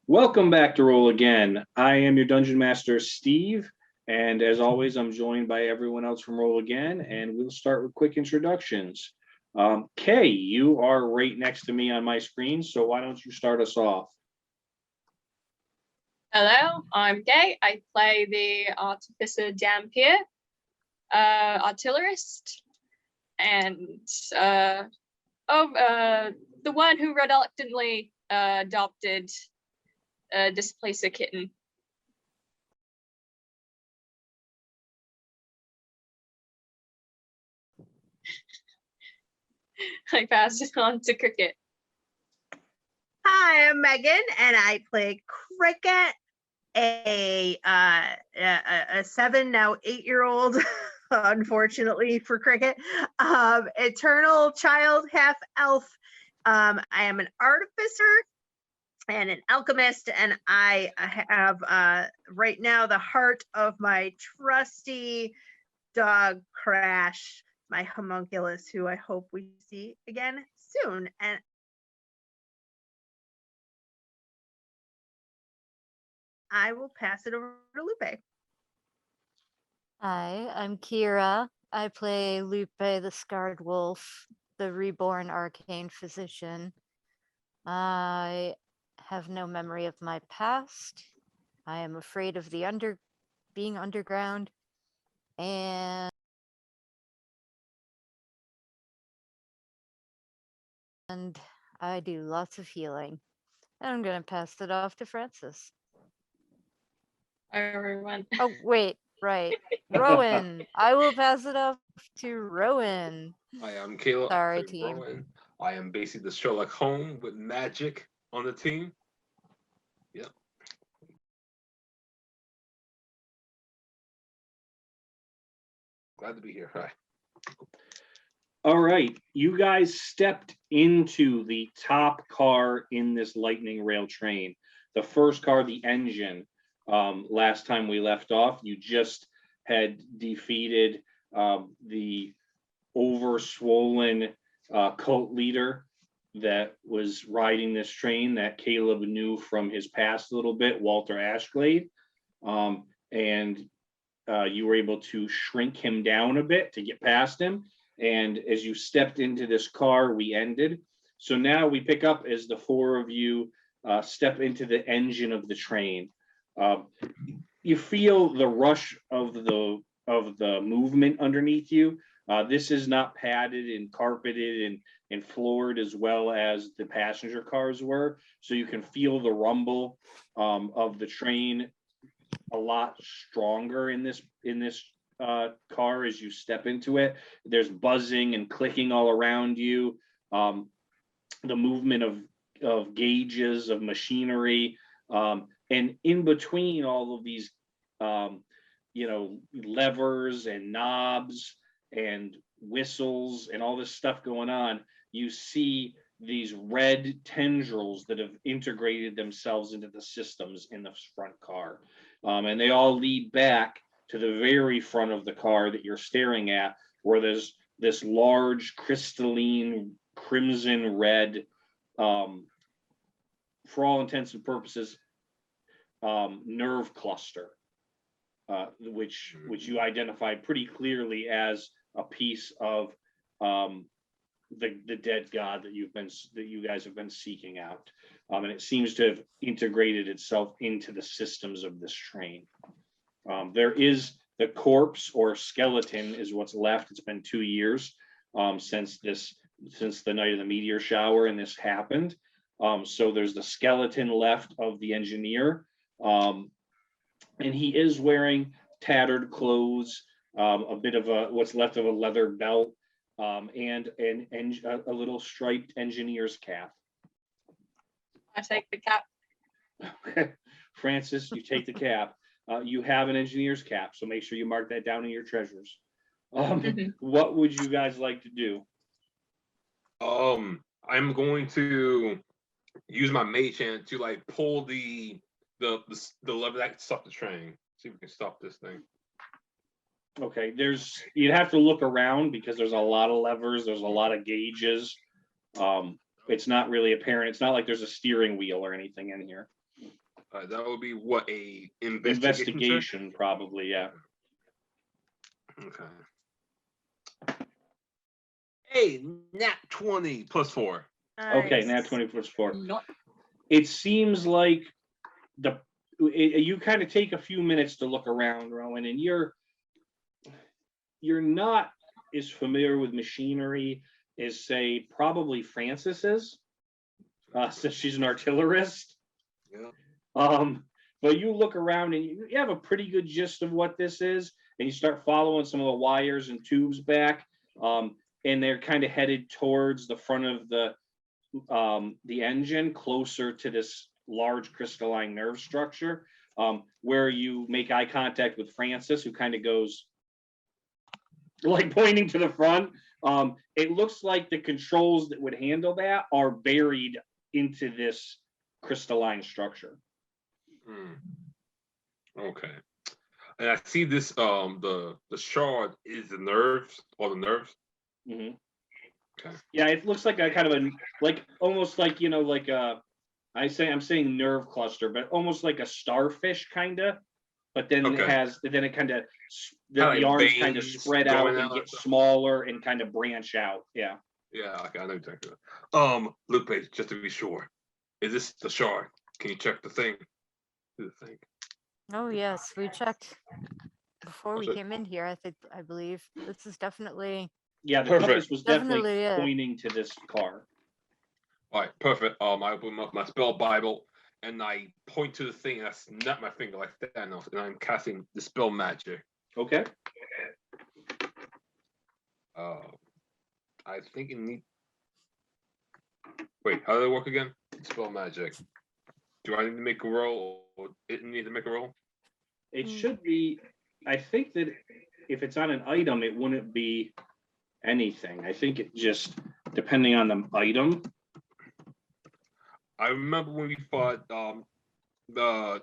Welcome back to Roll Again. I am your Dungeon Master, Steve, and as always, I'm joined by everyone else from Roll Again, and we'll start with quick introductions. Kay, you are right next to me on my screen, so why don't you start us off? Hello, I'm Kay. I play the Artificer Dampier, artillerist, and the one who reluctantly adopted Displacer Kitten. I pass it on to Cricket. Hi, I'm Megan, and I play Cricket, a 7 now 8-year-old, unfortunately for Cricket, eternal child, half elf. I am an artificer and an alchemist, and I have right now the heart of my trusty dog Crash, my homunculus, who I hope we see again soon. And I will pass it over to Lupe. Hi, I'm Kira. I play Lupe the Scarred Wolf, the reborn arcane physician. I have no memory of my past. I am afraid of the being underground, and I do lots of healing. And I'm gonna pass it off to Francis. Everyone. Oh wait, right. Rowan. I will pass it off to Rowan. Hi, I'm Caleb. Sorry, team. Rowan. I am basically the Sherlock Holmes with magic on the team. Yep. Glad to be here. Hi. All right, you guys stepped into the top car in this lightning rail train. The first car, the engine. Last time we left off, you just had defeated the over-swollen cult leader that was riding this train that Caleb knew from his past a little bit, Walter Ashglade. And you were able to shrink him down a bit to get past him. And as you stepped into this car, we ended. So now we pick up as the four of you step into the engine of the train. You feel the rush of the movement underneath you. This is not padded and carpeted and floored as well as the passenger cars were. So you can feel the rumble of the train a lot stronger in this car as you step into it. There's buzzing and clicking all around you. The movement of gauges of machinery, and in between all of these levers and knobs and whistles and all this stuff going on, you see these red tendrils that have integrated themselves into the systems in the front car, and they all lead back to the very front of the car that you're staring at, where there's this large crystalline crimson red, for all intents and purposes, nerve cluster, which you identified pretty clearly as a piece of the dead god that you guys have been seeking out, and it seems to have integrated itself into the systems of this train. There is the corpse or skeleton is what's left. It's been 2 years since the night of the meteor shower and this happened. So there's the skeleton left of the engineer, and he is wearing tattered clothes, a bit of what's left of a leather belt, and a little striped engineer's cap. I take the cap. Francis, you take the cap. You have an engineer's cap, so make sure you mark that down in your treasures. What would you guys like to do? I'm going to use my mage hand to like pull the lever that can stop the train. See if we can stop this thing. Okay, you'd have to look around because there's a lot of levers, there's a lot of gauges. It's not really apparent. It's not like there's a steering wheel or anything in here. That would be what, a investigation check? Investigation, probably, yeah. Okay. Hey, nat 20 plus 4. Okay, Nice. now 20 plus 4. Not It seems like you kind of take a few minutes to look around, Rowan, and you're not as familiar with machinery as, say, probably Francis is, since she's an artillerist. Yeah. But you look around and you have a pretty good gist of what this is, and you start following some of the wires and tubes back, and they're kind of headed towards the front of the engine, closer to this large crystalline nerve structure, where you make eye contact with Francis, who kind of goes like pointing to the front. It looks like the controls that would handle that are buried into this crystalline structure. Okay. And I see this, the shard is the nerves, or the nerves. Mhm. Okay. Yeah, it looks like a kind of almost like, like I'm saying nerve cluster, but almost like a starfish kind of. But then Okay. it kind of, Kinda the like arms kind of veins spread out going and out get like that. smaller and kind of branch out. Yeah. Yeah, okay, I know exactly. Lupe, just to be sure, is this the shard? Can you check the thing? Do the thing. Oh yes, we checked before we Okay. came in here. I believe this is definitely Yeah, the Perfect. compass was definitely Definitely it. pointing to this car. All right, perfect. I open up my spell Bible and I point to the thing and I snap my finger like Thanos, and I'm casting dispel magic. Okay. I think it need. Wait, how does it work again? Dispel magic. Do I need to make a roll, or it need to make a roll? It should be, I think that if it's on an item, it wouldn't be anything. I think it just, depending on the item. I remember when we fought the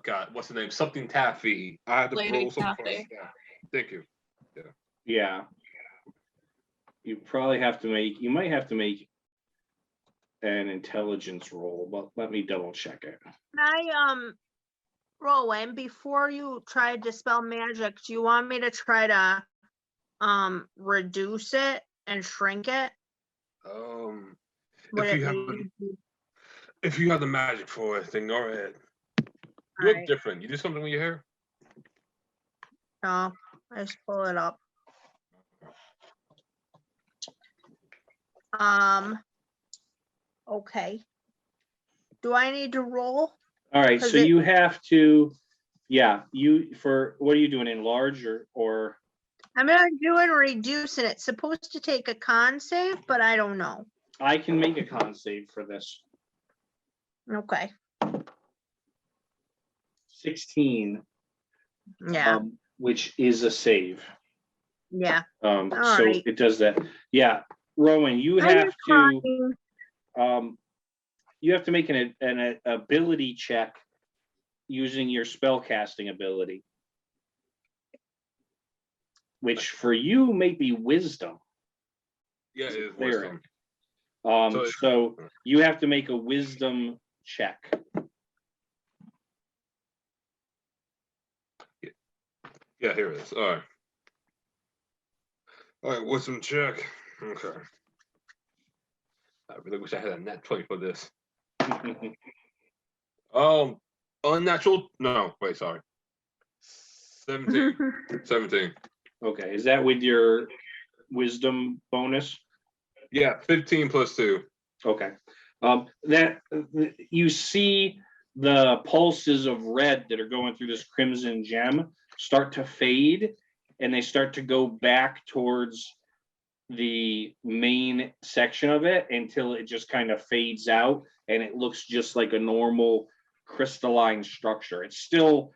God, what's the name? Something Taffy. I had to Lady roll something. Taffy. Yeah. Thank you. Yeah. You probably have to make, you might have to make an intelligence roll, but let me double check it. Can Rowan, before you try to dispel magic, do you want me to try to reduce it and shrink it? Would If it you have maybe be- if you have the magic for it, then go ahead. You look Alright. different. You do something with your hair? No, I just pull it up. Okay. Do I need to roll? All right, 'Cause so you have to, yeah, what are you doing, enlarge or? I'm gonna do it reducing it. It's supposed to take a con save, but I don't know. I can make a con save for this. Okay, 16, yeah, which is a save. yeah. So right. it does that. Yeah, Rowan, you I'm have just to, trying- you have to make an ability check using your spell casting ability, which for you may be wisdom. Yeah, it is Cleric. wisdom. So you have to make a wisdom check. Yeah, here it is. All right. All right, wisdom check. Okay. I really wish I had a nat 20 for this. Unnatural? No, wait, sorry. 17. 17. Okay, is that with your wisdom bonus? Yeah, 15 plus 2. Okay. That you see the pulses of red that are going through this crimson gem start to fade, and they start to go back towards the main section of it until it just kind of fades out and it looks just like a normal crystalline structure. It's still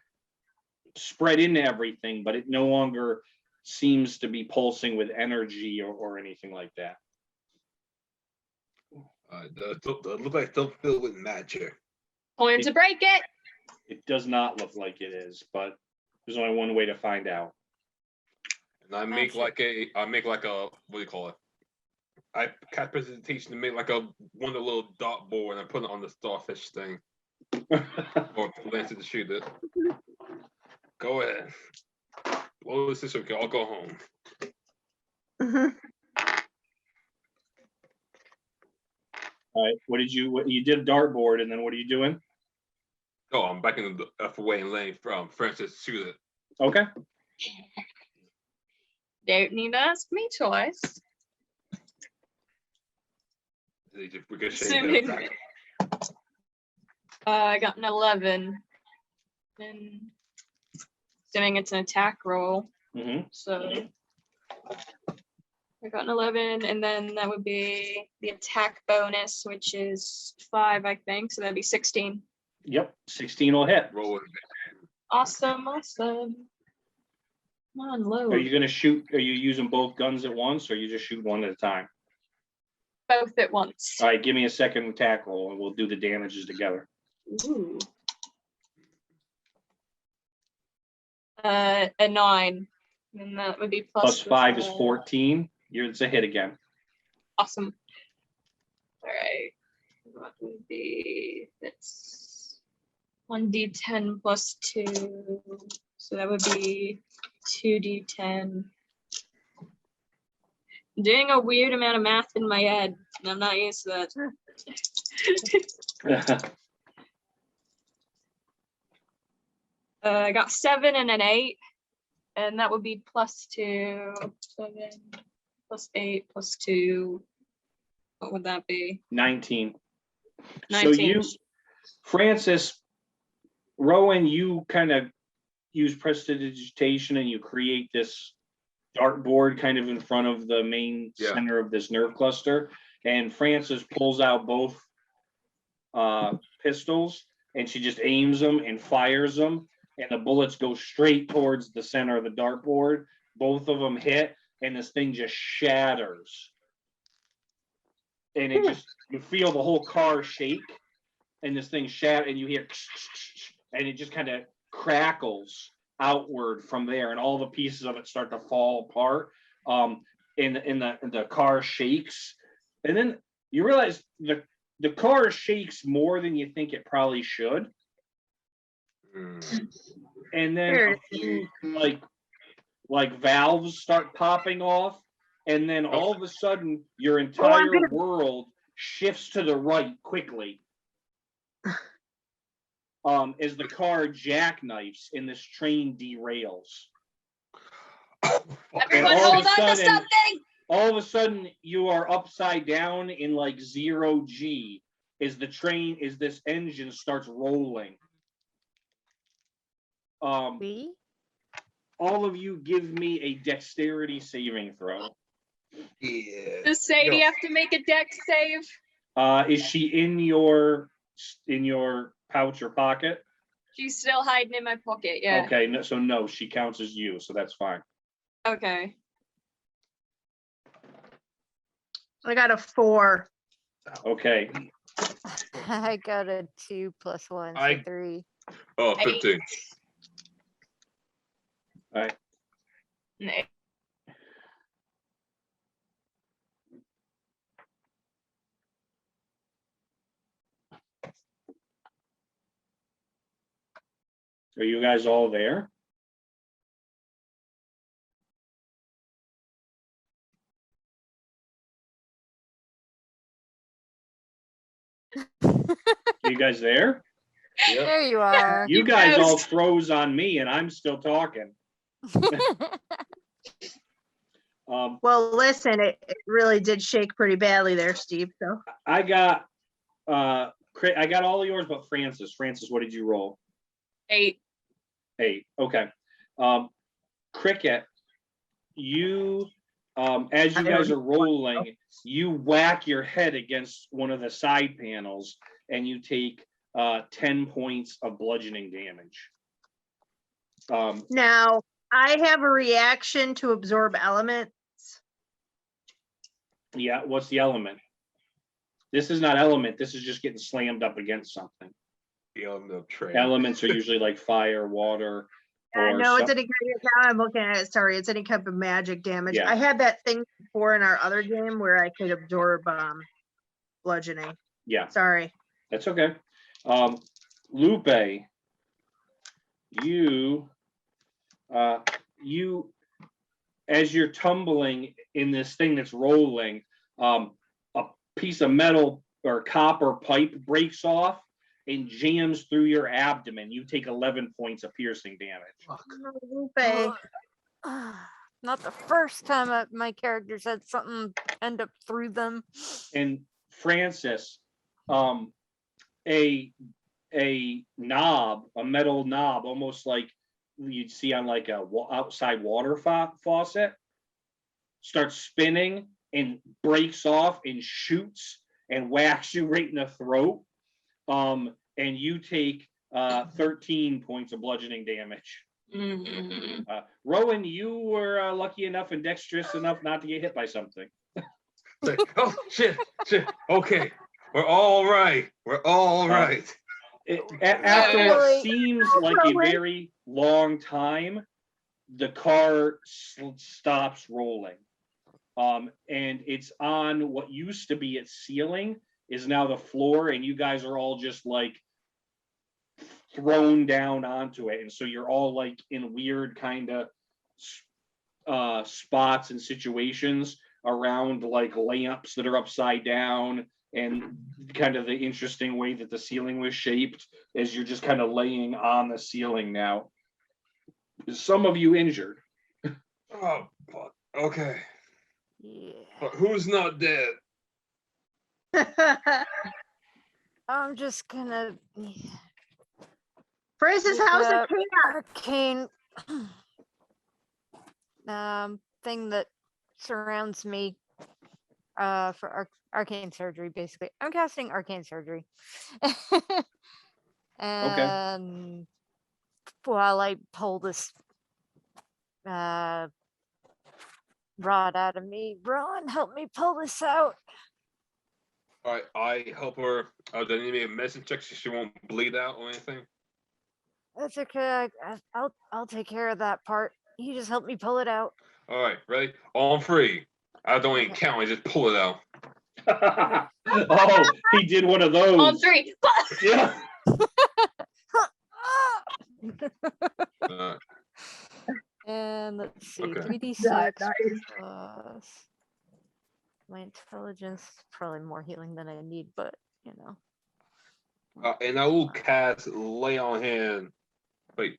spread into everything, but it no longer seems to be pulsing with energy or anything like that. Look like they'll fill with magic. Time to break it. It does not look like it is, but there's only one way to find out. And I make like a, what do you call it? I cast presentation to make like one of the little dot board and I put it on the starfish thing. Or Lancer to shoot it. Go ahead. Blow this is okay. I'll go home. Mhm. All right, what you did a dartboard, and then what are you doing? Oh, I'm backing the F away and letting Francis shoot it. Okay. Don't need to ask me twice. They just ricochet Assuming- back. I got an 11. And assuming it's an attack roll. Hmm. So I got an 11, and then that would be the attack bonus, which is 5, I think. So that'd be 16. Yep, 16 will hit. Roll it. Awesome, awesome. Come on, load. Are you gonna shoot? Are you using both guns at once, or you just shoot one at a time? Both at once. All right, give me a second attack roll, and we'll do the damages together. Ooh. A 9. And that would be Plus the 5 is 14. It's a hit again. Awesome. All right. What would be, that's 1d10 plus 2. So that would be 2d10. I'm doing a weird amount of math in my head, and I'm not used to that. I got 7 and an 8, and that would be plus 2. 7 plus 8 plus 2. What would that be? 19. 19. So you, Francis, Rowan, you kind of use prestidigitation and you create this dartboard kind of in front of the main center of this nerve cluster. And Francis pulls out both pistols and she just aims them and fires them. And the bullets go straight towards the center of the dartboard. Both of them hit and this thing just shatters. And it just, you feel the whole car shake and this thing shatter and you hear, and it just kind of crackles outward from there and all the pieces of it start to fall apart. And the car shakes. And then you realize the car shakes more than you think it probably should. And then a few like valves start popping off. And then all of a sudden, your entire world shifts to the right quickly. As the car jackknifes and this train derails. Everyone hold on to something! All of a sudden, you are upside down in like 0G as this engine starts rolling. All of you give me a dexterity saving throw. Yeah. Does Sadie have to make a dex save? Is she in your pouch or pocket? She's still hiding in my pocket, yeah. Okay, no, she counts as you, so that's fine. Okay. I got a 4. Okay, I got a 2 plus 1, so 3. Oh, 15. all right. Nay. Are you guys all there? You guys there? There you are. You guys all froze on me and I'm still talking. Well, listen, it really did shake pretty badly there, Steve. So I got all of yours but Francis. Francis, what did you roll? 8. 8. Okay. Cricket, you as you guys are rolling, you whack your head against one of the side panels and you take 10 points of bludgeoning damage. now I have a reaction to absorb elements. Yeah, what's the element? This is not element, this is just getting slammed up against something. The element of trade. Elements are usually like fire, water, or no, it's some- any kind of, now I'm looking at it, sorry, it's any type of magic damage. Yeah. I had that thing before in our other game where I could absorb bludgeoning. yeah, Sorry. that's okay. Lupe, you as you're tumbling in this thing that's rolling, a piece of metal or copper pipe breaks off and jams through your abdomen. You take 11 points of piercing damage. Lupe. Not the first time my characters had something end up through them. And Francis, a knob, a metal knob, almost like you'd see on like a outside water faucet, starts spinning and breaks off and shoots and whacks you right in the throat. And you take 13 points of bludgeoning damage. Mhm. Rowan, you were lucky enough and dexterous enough not to get hit by something. Like, oh shit. Okay, we're all right. We're all right. After what Really? seems like a very long time, the car stops rolling. And it's on what used to be its ceiling is now the floor, and you guys are all just like thrown down onto it. And so you're all like in weird kind of spots and situations around like lamps that are upside down, and kind of the interesting way that the ceiling was shaped as you're just kind of laying on the ceiling now. Some of you injured. Oh fuck. Okay. Yeah. But who's not dead? I'm just gonna Francis, look how's the up cat? arcane thing that surrounds me for arcane surgery. Basically, I'm casting arcane surgery. And while I pull this rod out of me, Ron, help me pull this out. All right, I help her. Do I need to make a medicine check so she won't bleed out or anything? That's okay. I'll take care of that part. You just help me pull it out. All right, ready? On three. I don't even count. I just pull it out. Oh, he did one of those. On three. Yeah. Uh, And let's see, Okay. 3d6 nice. plus my intelligence. Probably more healing than I need, but you know. and I will cast lay on hand. Wait,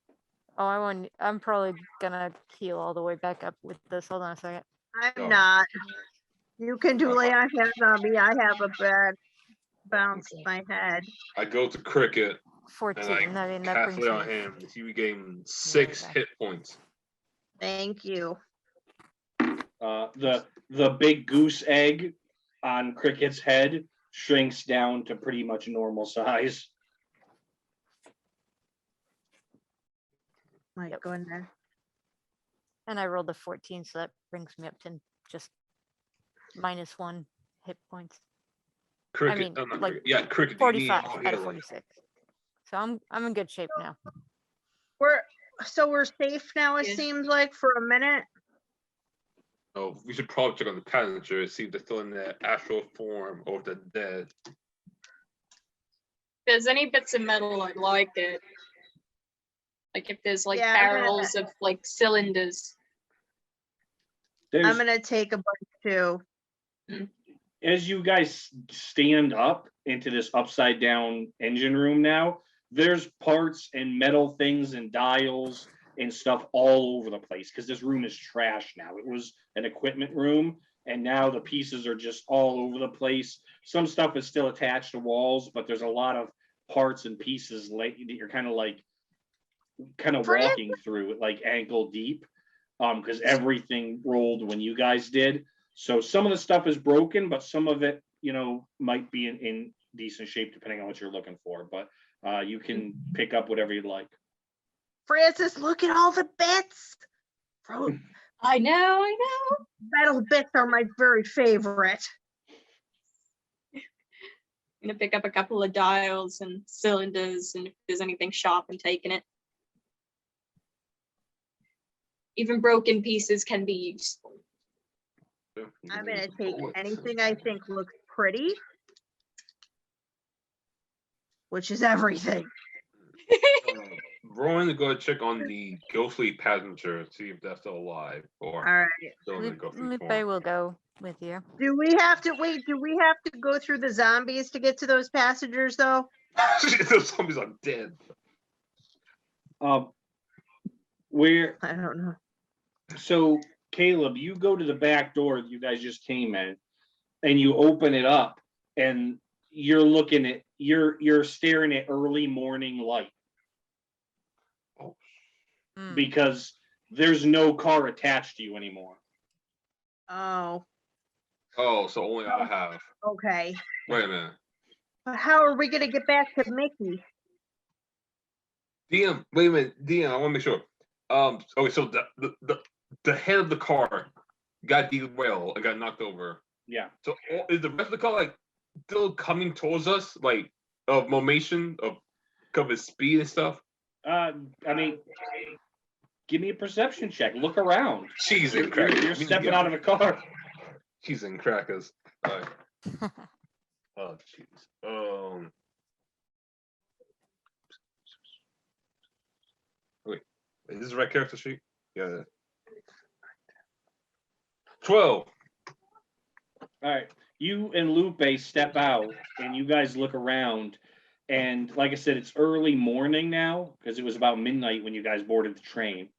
Oh, I want. I'm probably gonna heal all the way back up with this. Hold on a second. Oh. I'm not. You can do lay on hands on me. I have a bad bounce in my head. I go to Cricket 14. and I mean, that cast brings lay on me. hand. He regained 6 go. hit points. Thank you. The big goose egg on Cricket's head shrinks down to pretty much normal size. My Yep. goodness. And I rolled a 14, so that brings me up to just -1 hit points. Cricket, mean, not like, Cricket. Yeah, Cricket. You need 45 more out of healing. 46. So I'm in good shape now. We're safe now, it Yeah. seems like, for a minute. Oh, we should probably check on the passenger, see if they're still in their astral form or if they're dead. If there's any bits of metal, I'd like it. Like if there's like Yeah, I'm gonna- barrels of like cylinders. There's, I'm gonna take a bunch too. as you guys stand up into this upside down engine room now, there's parts and metal things and dials and stuff all over the place because this room is trash now. It was an equipment room, and now the pieces are just all over the place. Some stuff is still attached to walls, but there's a lot of parts and pieces like that you're kind of walking through it like ankle deep, because everything rolled when you guys did. So some of the stuff is broken, but some of it, might be in decent shape depending on what you're looking for. But you can pick up whatever you'd like. Francis, look at all the bits. I know. Metal bits are my very favorite. I'm gonna pick up a couple of dials and cylinders, and if there's anything sharp, I'm taking it. Even broken pieces can be useful. I'm gonna take anything I think looks pretty, which is everything. Rowan to go check on the ghostly passenger, see if that's still alive or All right. still in the ghostly Lupe form. will go with you. Do we have to wait? Do we have to go through the zombies to get to those passengers, though? Those zombies are dead. Where I don't know. so Caleb, you go to the back door that you guys just came in, and you open it up, and you're looking at you're staring at early morning light Mm. because there's no car attached to you anymore. Oh, Oh, so only I have. okay. Wait a minute. But how are we gonna get back to Mickey? DM, wait a minute. DM, I want to make sure. Okay, so the head of the car got derailed and got knocked over. Yeah. So is the rest of the car like still coming towards us, like of motion of its speed and stuff? I mean, give me a perception check. Look around. Cheese and You're crackers. stepping out of a car. Cheese and crackers. Alright. Oh jeez. Wait, is this the right character sheet? Yeah. 12. All right. You and Lupe step out and you guys look around. And like I said, it's early morning now because it was about midnight when you guys boarded the train.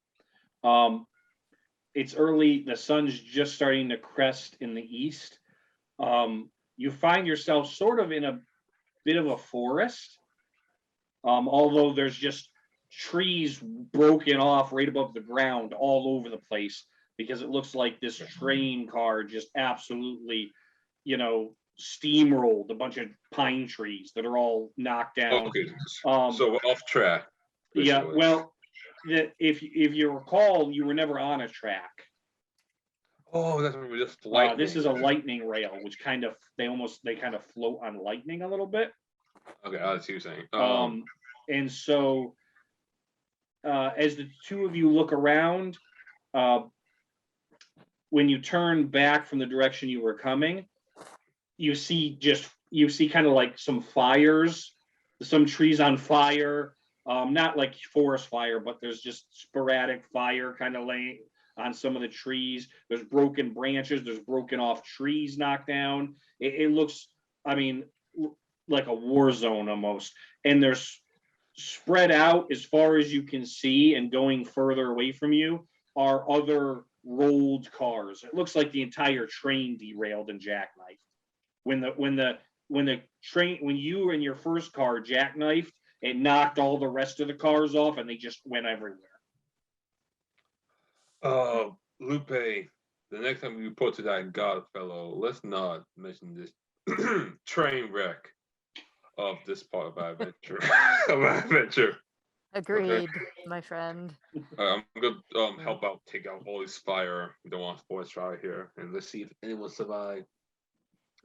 It's early. The sun's just starting to crest in the east. You find yourself sort of in a bit of a forest. Although there's just trees broken off right above the ground all over the place because it looks like this train car just absolutely, steamrolled a bunch of pine trees that are all knocked down. Okay. So we're off track. Yeah, basically. well, if you recall, you were never on a track. Oh, that's what we just lightning. This is a lightning rail, which kind of they kind of float on lightning a little bit. Okay, I see what you're saying. And so as the two of you look around, when you turn back from the direction you were coming, you see kind of like some fires, some trees on fire, not like forest fire, but there's just sporadic fire kind of laying on some of the trees. There's broken branches, there's broken off trees knocked down. It looks, like a war zone almost. And there's spread out as far as you can see and going further away from you are other rolled cars. It looks like the entire train derailed and jackknifed. When you and your first car jackknifed, it knocked all the rest of the cars off and they just went everywhere. Lupe, the next time we report to that god fellow, let's not mention this train wreck of this part of our adventure. Agreed, my friend. I'm gonna help out, take out all this fire. We don't want forest fire here, and let's see if anyone survived.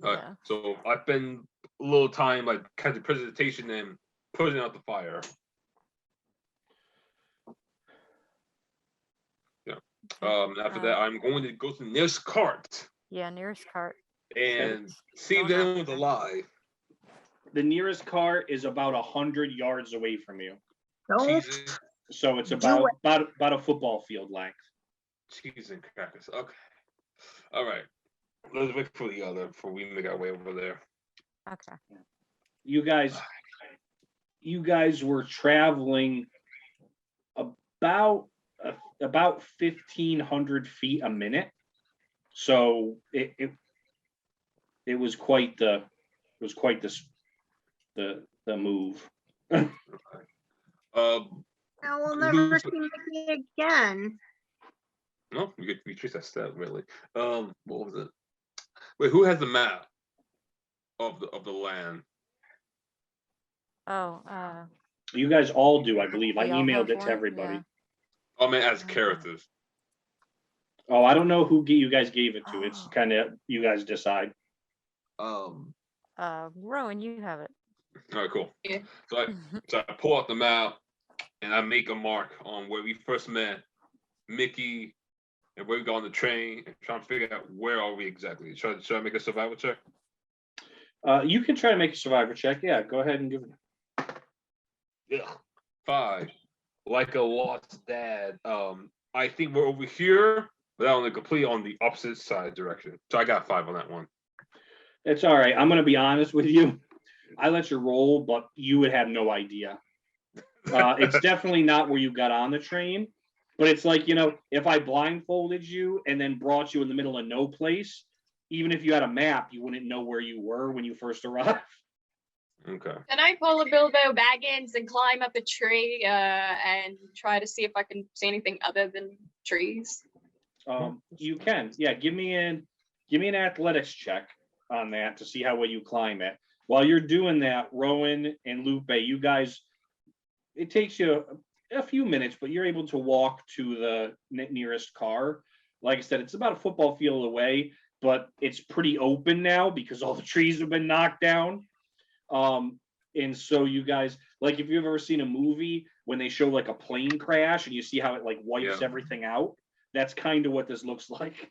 Yeah. So I spend a little time like kind of presentation and putting out the fire. Yeah. After that, I'm going to go to the nearest cart Yeah, nearest cart. and see if Going anyone's after. alive. The nearest car is about 100 yards away from you. Don't. Cheese, So it's Do about a football field length. cheese and crackers. Okay. All right. Let's wait for the other before we make our way over there. Okay. You guys were traveling about 1,500 feet a minute. So it was quite the move. Now we'll never see Mickey again. No, we trace that step really. What was it? Wait, who has the map of the land? Oh, You guys all do, I believe. I we all emailed have it to one? everybody. Yeah. Oh man, as Okay. characters. Oh, I don't know who you guys gave it to. It's Oh. kind of you guys decide. Rowan, you have it. All right, cool. Yeah. So I pull out the map and I make a mark on where we first met Mickey, and where we go on the train, and trying to figure out where are we exactly. Should I make a survival check? You can try to make a survivor check. Yeah, go ahead and give it. Yeah. 5. Like a lost dad. I think we're over here, but on the complete on the opposite side direction. So I got 5 on that one. It's all right. I'm going to be honest with you. I let you roll, but you would have no idea. It's definitely not where you got on the train, but it's like, if I blindfolded you and then brought you in the middle of no place, even if you had a map, you wouldn't know where you were when you first arrived. Okay. Can I pull a Bilbo Baggins and climb up a tree and try to see if I can see anything other than trees? You can. Yeah, give me an athletics check on that to see how well you climb it. While you're doing that, Rowan and Lupe, you guys, it takes you a few minutes, but you're able to walk to the nearest car. Like I said, it's about a football field away, but it's pretty open now because all the trees have been knocked down. And so you guys, like if you've ever seen a movie when they show like a plane crash and you see how it like wipes everything out, that's kind of what this looks like.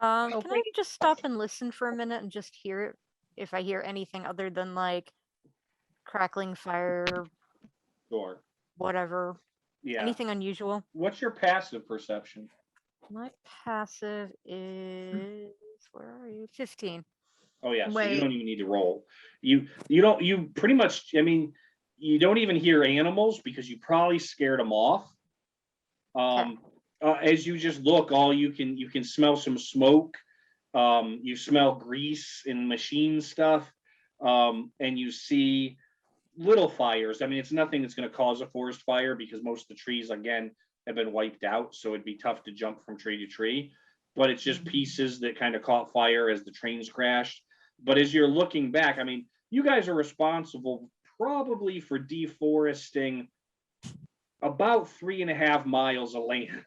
Can I just stop and listen for a minute and just hear it if I hear anything other than like crackling fire, Sure. whatever, Yeah. anything unusual? What's your passive perception? My passive is, where are you? 15. Oh yeah, so you Wait. don't even need to roll. You pretty much, I mean, you don't even hear animals because you probably scared them off. As you just look, you can smell some smoke. You smell grease and machine stuff. And you see little fires. I mean, it's nothing that's going to cause a forest fire because most of the trees, again, have been wiped out. So it'd be tough to jump from tree to tree. But it's just pieces that kind of caught fire as the trains crashed. But as you're looking back, I mean, you guys are responsible probably for deforesting about 3.5 miles of land.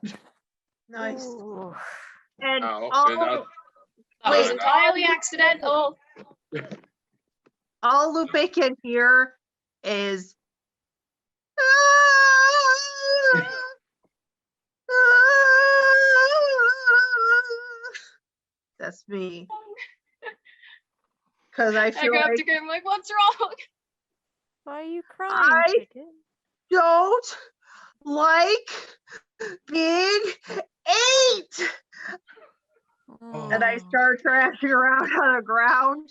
Nice. Ooh. And Oh, all, and That was Wait. entirely accidental. all Lupe can hear is that's me. Because I I feel go up like to him like, what's wrong? Why are you crying, I- Cricket? don't like being ate. And I Oh. start trashing around on the ground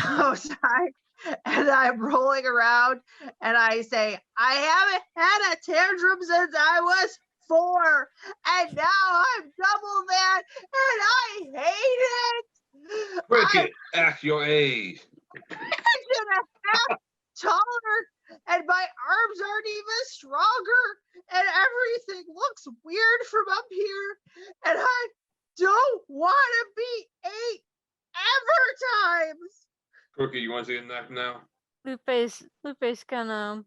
outside, and I'm rolling around, and I say, I haven't had a tantrum since I was 4, and now I'm double that, and I hate it. Cricket, act your age. I'm a half taller, and my arms aren't even stronger, and everything looks weird from up here, and I don't want to be 8 ever times. Cricket, you want to see a knife now? Lupe's gonna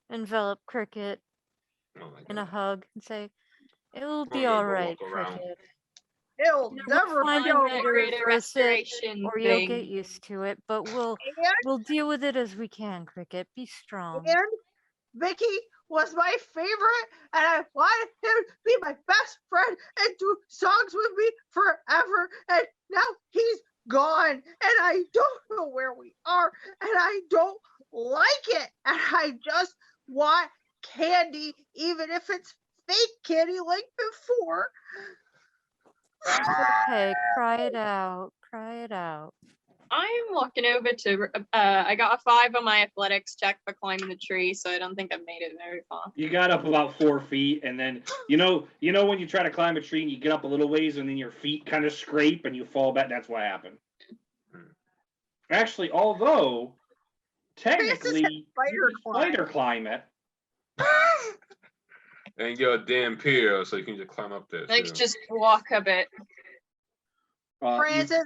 envelop Cricket Oh my in a God. hug and say, "It'll Come be on, all go right, walk around. Cricket. It'll We'll never find be a over. way to Create a reverse it, restoration or you'll get thing. used to it. But we'll And, deal with it as we can, Cricket. Be strong." and Vicky was my favorite, and I wanted him to be my best friend and do songs with me forever. And now he's gone, and I don't know where we are, and I don't like it. And I just want candy, even if it's fake candy like before. Okay, cry it out. Cry it out. I'm walking over to, I got a 5 on my athletics check for climbing the tree, so I don't think I've made it very far. You got up about 4 feet, and then you know when you try to climb a tree and you get up a little ways, and then your feet kind of scrape and you fall back. That's what happened. Actually, although technically you spider can spider climb it. And get a damn pier so you can just climb up there. Like, too. just walk a bit. Francis,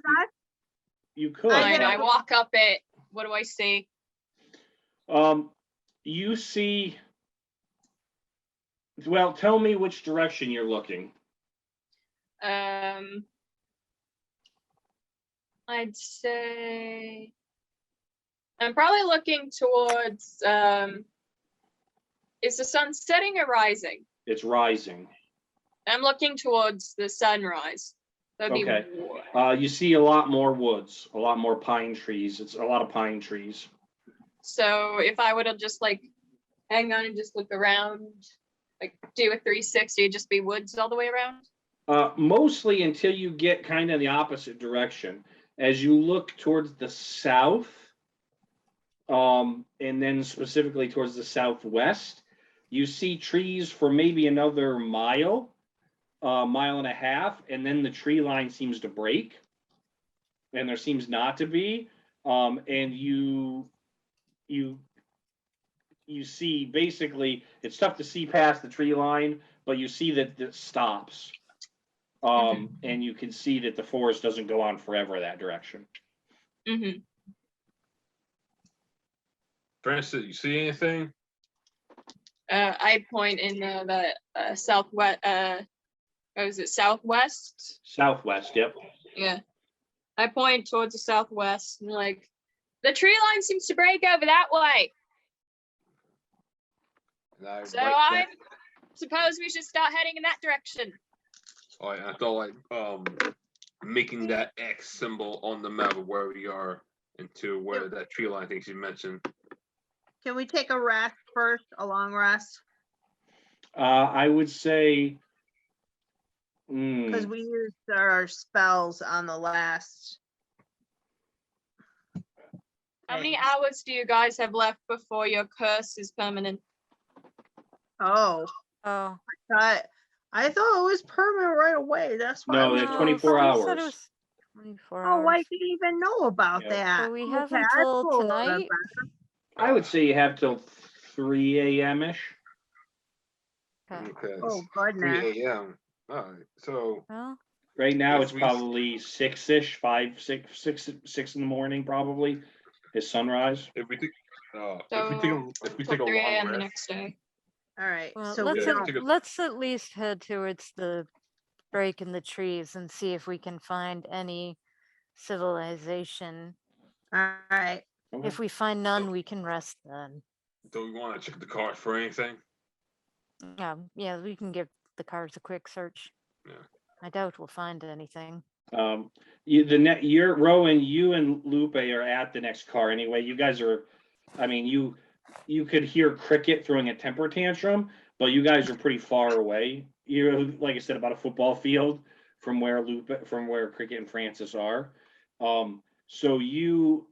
you could. Fine, I walk up it. What do I see? You see. Well, tell me which direction you're looking. I'd say I'm probably looking towards, is the sun setting or rising? It's rising. I'm looking towards the sunrise. That'd be Okay. war. You see a lot more woods, a lot more pine trees. It's a lot of pine trees. So if I were to just like hang on and just look around, like do a 360, it'd just be woods all the way around. Mostly until you get kind of the opposite direction. As you look towards the south, and then specifically towards the southwest, you see trees for maybe another mile, mile and a half, and then the tree line seems to break, and there seems not to be, and you see basically it's tough to see past the tree line, but you see that it stops, and you can see that the forest doesn't go on forever that direction. Mm-hmm. Francis, you see anything? I point in the southwest. What was it? Southwest. Southwest, yep. Yeah. I point towards the southwest and like the tree line seems to break over that way. And I So write I that- suppose we should start heading in that direction. Oh, yeah, I thought like making that X symbol on the map of where we are into where that tree line thing you mentioned. Can we take a rest first, a long rest? I would say, Because we used our spells on the last. How many thing. hours do you guys have left before your curse is permanent? Oh, Oh, I thought it was permanent right away. That's why. I No, was they're so 24 confused. someone said it hours. was 24 Oh, I hours. didn't even know about Yeah. that. So we have Okay, I until pulled tonight. that. I would say you have till 3 a.m. ish. Okay. Okay. Oh, it's goodness. 3 a.m. All right. So Well, Right now, If it's we- probably 6-ish, 6 in the morning, probably is sunrise. if we take So if we take a 3 long a.m. the rest, next day. All right. well, So we Yeah, don't. let's at least head towards the break in the trees and see if we can find any civilization. All right. Okay. If we find none, we can rest then. do we want to check the cards for anything? Yeah, we can give the cars a quick search. Yeah. I doubt we'll find anything. You're Rowan, you and Lupe are at the next car anyway. You guys are, I mean, you could hear Cricket throwing a temper tantrum, but you guys are pretty far away. You're, like I said, about a football field from where Cricket and Francis are. So you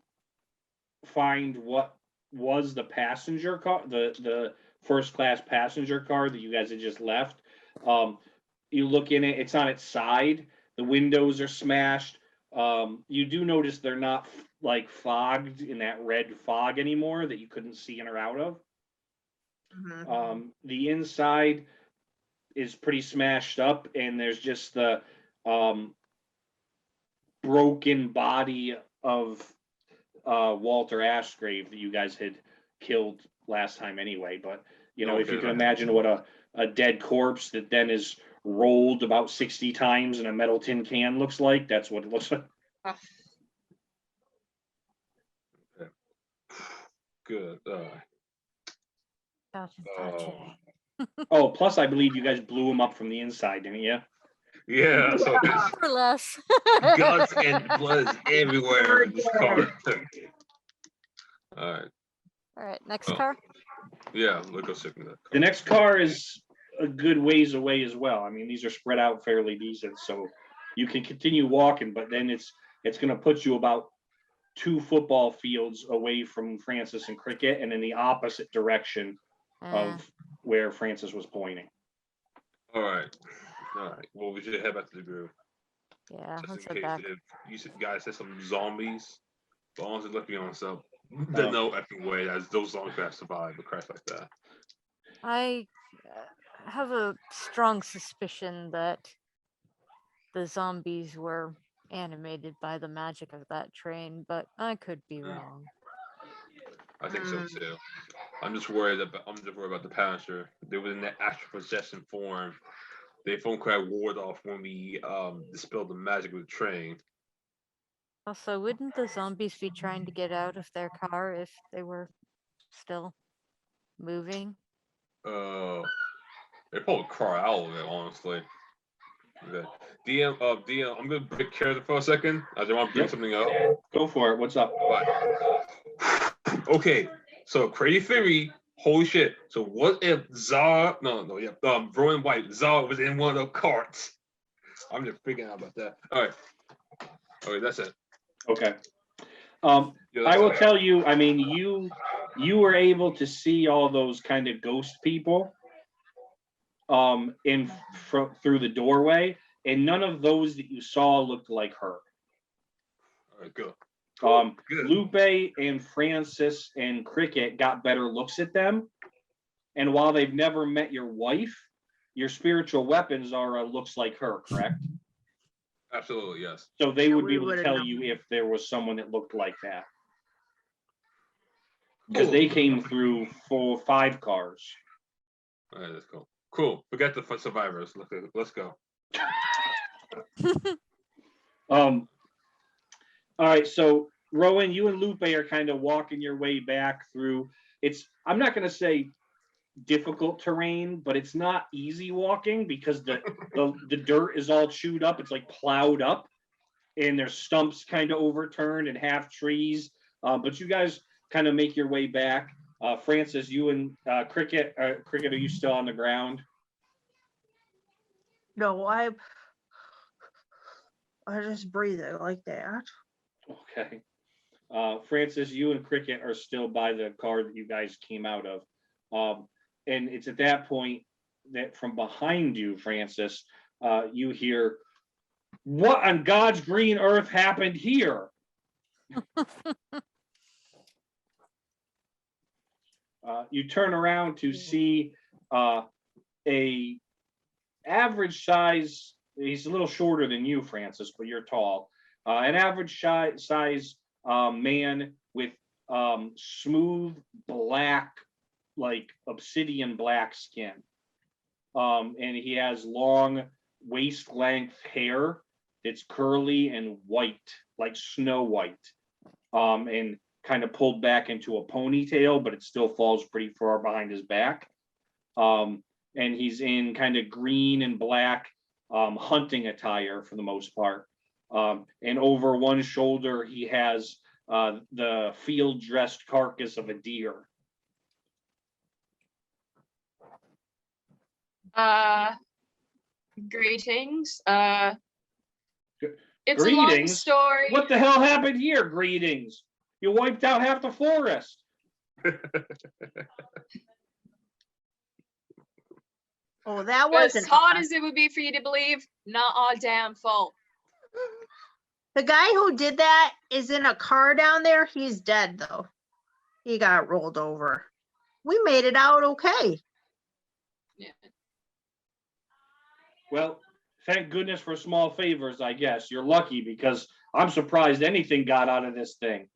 find what was the passenger car, the first class passenger car that you guys had just left. You look in it, it's on its side. The windows are smashed. You do notice they're not like fogged in that red fog anymore that you couldn't see in or out of. Mhm. The inside is pretty smashed up, and there's just the broken body of Walter Ashgrave that you guys had killed last time anyway. But you know, if you Okay. can imagine what a dead corpse that then is rolled about 60 times in a metal tin can looks like, that's what it looks like. Good. Gotcha, Oh. gotcha. Oh, plus I believe you guys blew him up from the inside, didn't you? Yeah. So there's Or less. guts and blood is everywhere in this car. All right. All right, next Oh. car. Yeah. Look how sick that. The next car is a good ways away as well. I mean, these are spread out fairly decent, so you can continue walking, but then it's going to put you about 2 football fields away from Francis and Cricket, and in the opposite direction of where Francis was pointing. All right. All right. Well, we should head back to the group. Yeah, Just let's in head case back. if you guys said some zombies, but honestly, let's be honest, there's no effing way that those zombies could have survived a crash like that. I have a strong suspicion that the zombies were animated by the magic of that train, but I could be wrong. I think so too. I'm just worried about the passenger. They were in that astral possession form. They phone call ward off when we dispelled the magic of the train. Also, wouldn't the zombies be trying to get out of their car if they were still moving? They probably cry out of it, honestly. Okay. DM, I'm gonna break character for a second. I just want to bring Yep. something up. Go for it. What's up? Okay, so crazy theory. Holy shit! So what if Zara? Rowan White. Zara was in one of the carts. I'm just freaking out about that. All right. Okay, that's it. Okay. Yeah, I that's will it. tell you, I mean, you were able to see all those kind of ghost people through the doorway, and none of those that you saw looked like her. All right, good. Good. Lupe and Francis and Cricket got better looks at them, and while they've never met your wife, your spiritual weapons are looks like her, correct? Absolutely, yes. So they Yeah, would we be able to would've tell known. you if there was someone that looked like that. Because they came through 4 or 5 cars. All right, let's go. Cool. Forget the survivors. Let's go. All right, so Rowan, you and Lupe are kind of walking your way back through. I'm not going to say difficult terrain, but it's not easy walking because the dirt is all chewed up. It's like plowed up, and there's stumps kind of overturned and half trees. But you guys kind of make your way back. Francis, you and Cricket, are you still on the ground? No, I just breathe it like that. Okay. Francis, you and Cricket are still by the car that you guys came out of. And it's at that point that from behind you, Francis, you hear, "What on God's green earth happened here?" You turn around to see a average size. He's a little shorter than you, Francis, but you're tall. An average size man with smooth black, like obsidian black skin. And he has long waist length hair. It's curly and white, like snow white. And kind of pulled back into a ponytail, but it still falls pretty far behind his back. And he's in kind of green and black hunting attire for the most part. And over one shoulder, he has the field dressed carcass of a deer. Greetings. It's a long Greetings? story. What the hell happened here? Greetings. You wiped out half the forest. Oh, that As wasn't hard us. as it would be for you to believe, not our damn fault. The guy who did that is in a car down there. He's dead though. He got rolled over. We made it out okay. Yeah. Well, thank goodness for small favors, I guess. You're lucky because I'm surprised anything got out of this thing.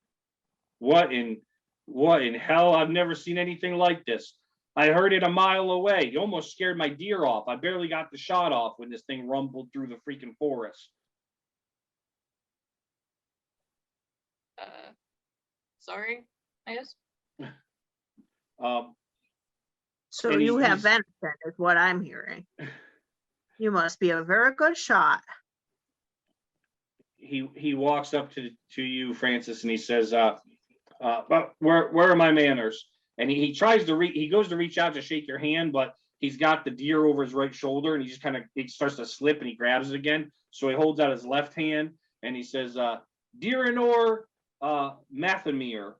What in hell? I've never seen anything like this. I heard it a mile away. You almost scared my deer off. I barely got the shot off when this thing rumbled through the freaking forest. Sorry, I guess. So And you have he's- venison, is what I'm hearing. You must be a very good shot. He walks up to you, Francis, and he says, "But where are my manners?" And he tries to he goes to reach out to shake your hand, but he's got the deer over his right shoulder, and he just kind of it starts to slip, and he grabs it again. So he holds out his left hand, and he says, "Deerinor Mathemir,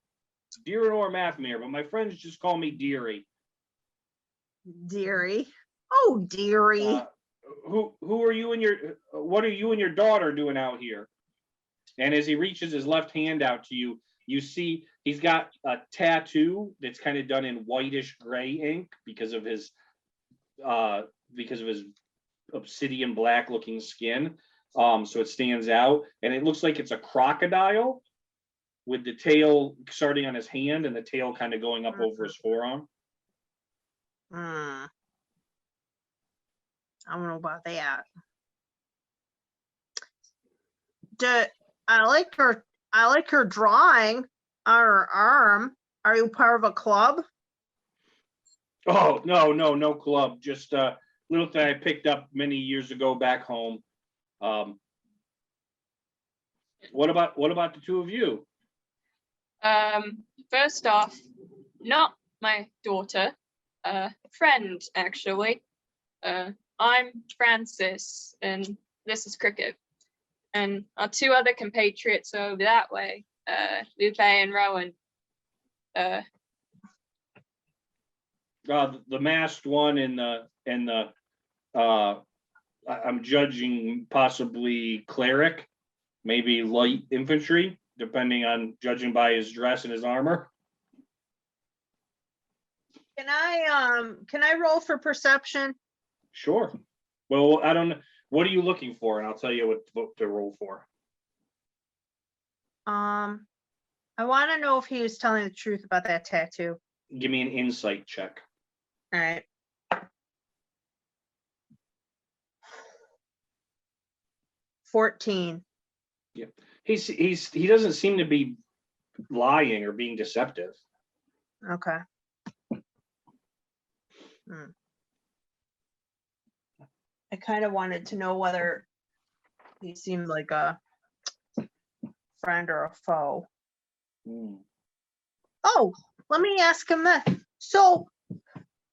Deerinor Mathemir," but my friends just call me Deary. Deary. Oh, dearie. Who are you and what are you and your daughter doing out here? And as he reaches his left hand out to you, you see he's got a tattoo that's kind of done in whitish gray ink because of his obsidian black looking skin. So it stands out, and it looks like it's a crocodile with the tail starting on his hand and the tail kind of going up over his forearm. I don't know about that. I like her drawing on her arm. Are you part of a club? Oh, no club. Just little thing I picked up many years ago back home. What about the two of you? First off, not my daughter, friend actually. I'm Francis, and this is Cricket. And our two other compatriots are over that way, Lupe and Rowan. The masked one and the I'm judging possibly cleric, maybe light infantry, depending on judging by his dress and his armor. Can I roll for perception? Sure. Well, I don't know. What are you looking for? And I'll tell you what to roll for. I want to know if he was telling the truth about that tattoo. Give me an insight check. All right. $14. He doesn't seem to be lying or being deceptive. Okay. I kind of wanted to know whether he seemed like a friend or a foe. Hmm. Oh, let me ask him this. So,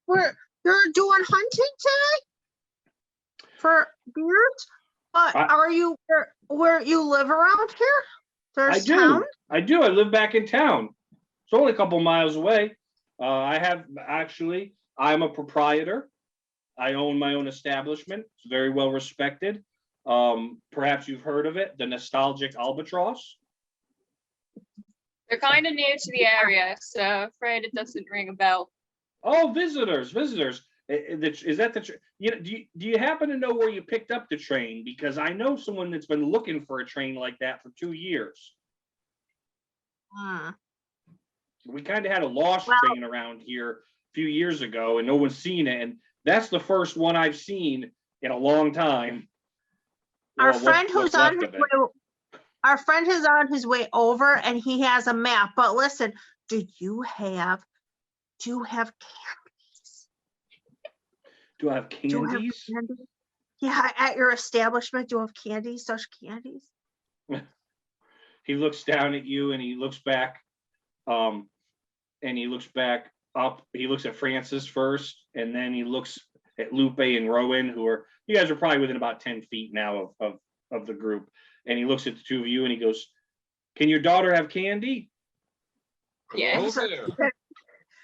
you're doing hunting today for deers? But are you where you live around here? There's town? I do. I live back in town. It's only a couple miles away. I'm a proprietor. I own my own establishment. It's very well respected. Perhaps you've heard of it, the Nostalgic Albatross. They're kind of new to the area, so afraid it doesn't ring a bell. Oh, visitors. Is that the? Do you happen to know where you picked up the train? Because I know someone that's been looking for a train like that for 2 years. We kind of had a lost train around here a few years ago, and no one's seen it. And that's the first one I've seen in a long time. Our friend who's on his way, our friend is on his way over, and he has a map. But listen, do you have candies? Do I have candies? Yeah, at your establishment, do you have candies? Such candies? He looks down at you and he looks back, and he looks back up. He looks at Francis first, and then he looks at Lupe and Rowan, you guys are probably within about 10 feet now of the group. And he looks at the two of you and he goes, "Can your daughter have candy?" Yes.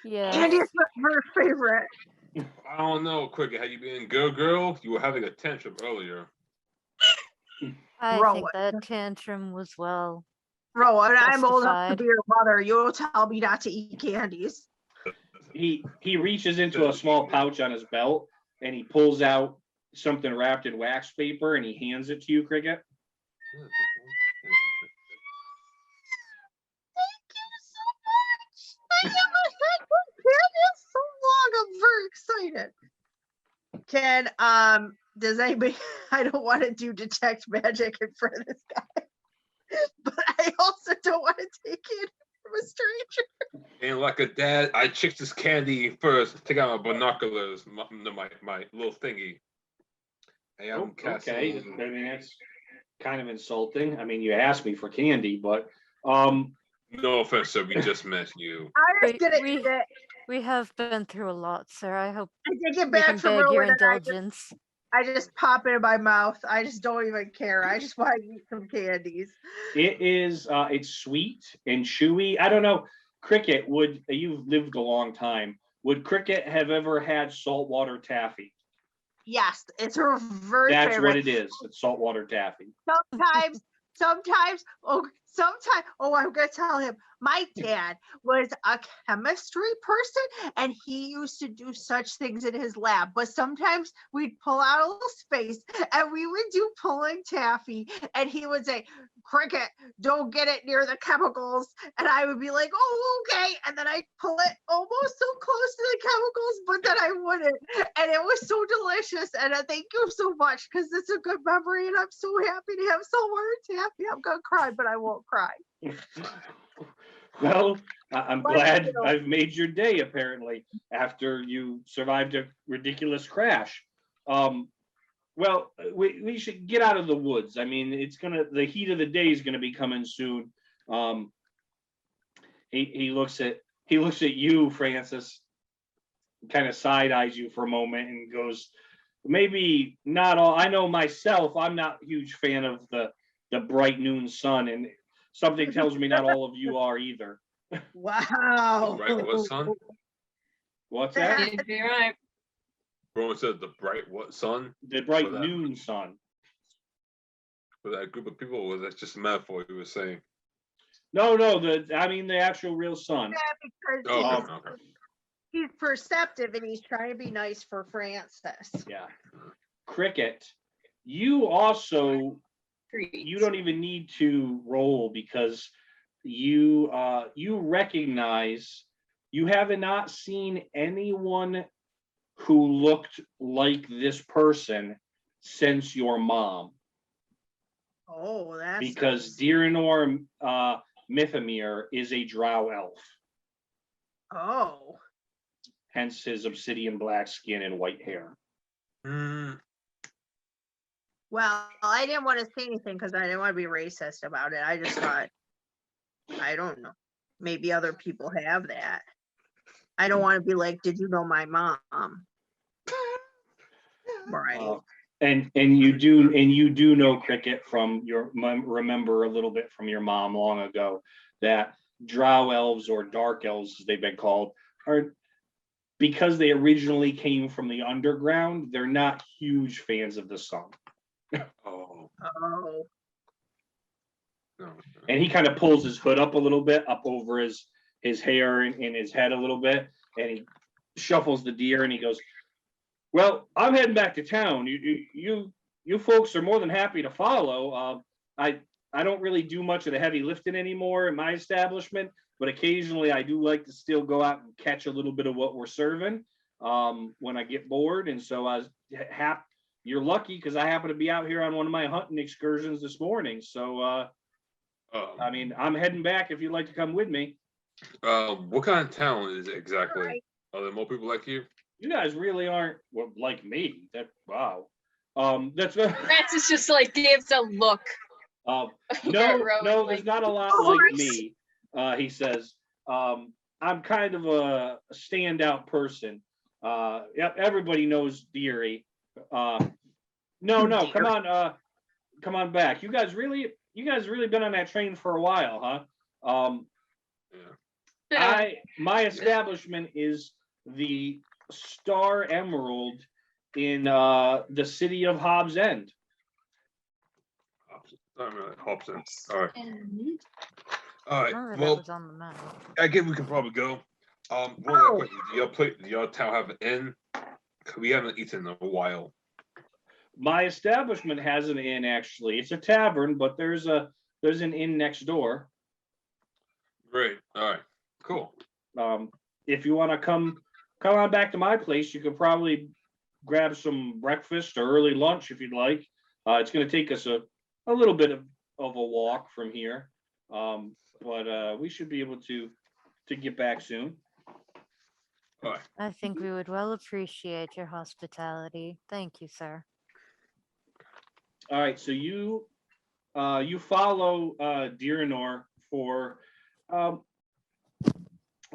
Yeah. Candy is her favorite. I don't know, Cricket. Had you been girl? You were having a tantrum earlier. I Rowan. think that tantrum was well. Rowan, I'm old enough to Justified. be your mother. You'll tell me not to eat candies. He reaches into a small pouch on his belt and he pulls out something wrapped in wax paper and he hands it to you, Cricket. I never had candy so long. I'm very excited. Does anybody? I don't want to do detect magic in front of this guy, but I also don't want to take it from a stranger. And like a dad, I checked this candy first. Take out my binoculars, my little thingy. Hey, I'm Okay, casting. I mean that's kind of insulting. I mean, you asked me for candy, but No offense, sir. We just met you. I was We- gonna we- eat it. We have been through a lot, sir. I hope I take it we back can from beg your Rowan, and indulgence. I just pop it in my mouth. I just don't even care. I just want to eat some candies. it's sweet and chewy. I don't know. Cricket, you've lived a long time. Would Cricket have ever had saltwater taffy? Yes, it's her very That's favorite. what it is. It's saltwater taffy. Sometimes, I'm gonna tell him. My dad was a chemistry person and he used to do such things in his lab, but sometimes we'd pull out a little space and we would do pulling taffy and he would say, "Cricket, don't get it near the chemicals." And I would be like, "Oh, okay." And then I'd pull it almost so close to the chemicals, but then I wouldn't. And it was so delicious. And I thank you so much because it's a good memory and I'm so happy to have saltwater taffy. I'm gonna cry, but I won't cry. Well, I'm But, glad you know- I've made your day, apparently, after you survived a ridiculous crash. Well, we should get out of the woods. I mean, the heat of the day is gonna be coming soon. He looks at you, Francis, kind of side eyes you for a moment and goes, maybe not all. I know myself, I'm not a huge fan of the bright noon sun, and something tells me not all of you are either. Wow. Right, what sun? What's that? You'd be right. Rowan said the bright what sun? The bright For that. noon sun. For that group of people, or was that just a metaphor you were saying? No, I mean the actual real sun. Because Oh, Um, okay, okay. he's perceptive and he's trying to be nice for Francis. Yeah. Cricket, you also, Treats. you don't even need to roll because you recognize, you have not seen anyone who looked like this person since your mom, Oh, that's because nice. Diranor Mythamir is a drow elf, Oh. hence his obsidian black skin and white hair. Mm, Well, I didn't want to say anything because I didn't want to be racist about it. I just thought, I don't know. Maybe other people have that. I don't want to be like, did you know my mom? Right. And you do know, Cricket, from remember a little bit from your mom long ago, that drow elves, or dark elves as they've been called, are, because they originally came from the underground, they're not huge fans of the sun. oh, Oh. no. And he kind of pulls his hood up a little bit, up over his hair and his head a little bit, and he shuffles the deer and he goes, well, I'm heading back to town. You folks are more than happy to follow. I don't really do much of the heavy lifting anymore in my establishment, but occasionally I do like to still go out and catch a little bit of what we're serving when I get bored. And so you're lucky because I happen to be out here on one of my hunting excursions this morning. So I mean, I'm heading back if you'd like to come with me. What kind of town is it exactly? Right. Are there more people like you? You guys really aren't like me. Wow. That's Francis just like gives a look. no, Rowan, there's like, not a lot like me. He says, I'm kind of a standout person. Yep, everybody knows Deary. No, come on back. You guys really been on that train for a while, huh? Yeah. My establishment is the Star Emerald in the city of Hobbs End. Hobson. All right. And All right. Remember that Well, was on the map. I guess we can probably go. One other question. Do your town have an inn? 'Cause we haven't eaten in a while. My establishment has an inn, actually. It's a tavern, but there's an inn next door. Great. All right. Cool. If you want to come on back to my place, you could probably grab some breakfast or early lunch if you'd like. It's going to take us a little bit of a walk from here, but we should be able to get back soon. All right. I think we would well appreciate your hospitality. Thank you, sir. All right, so you follow Diranor for about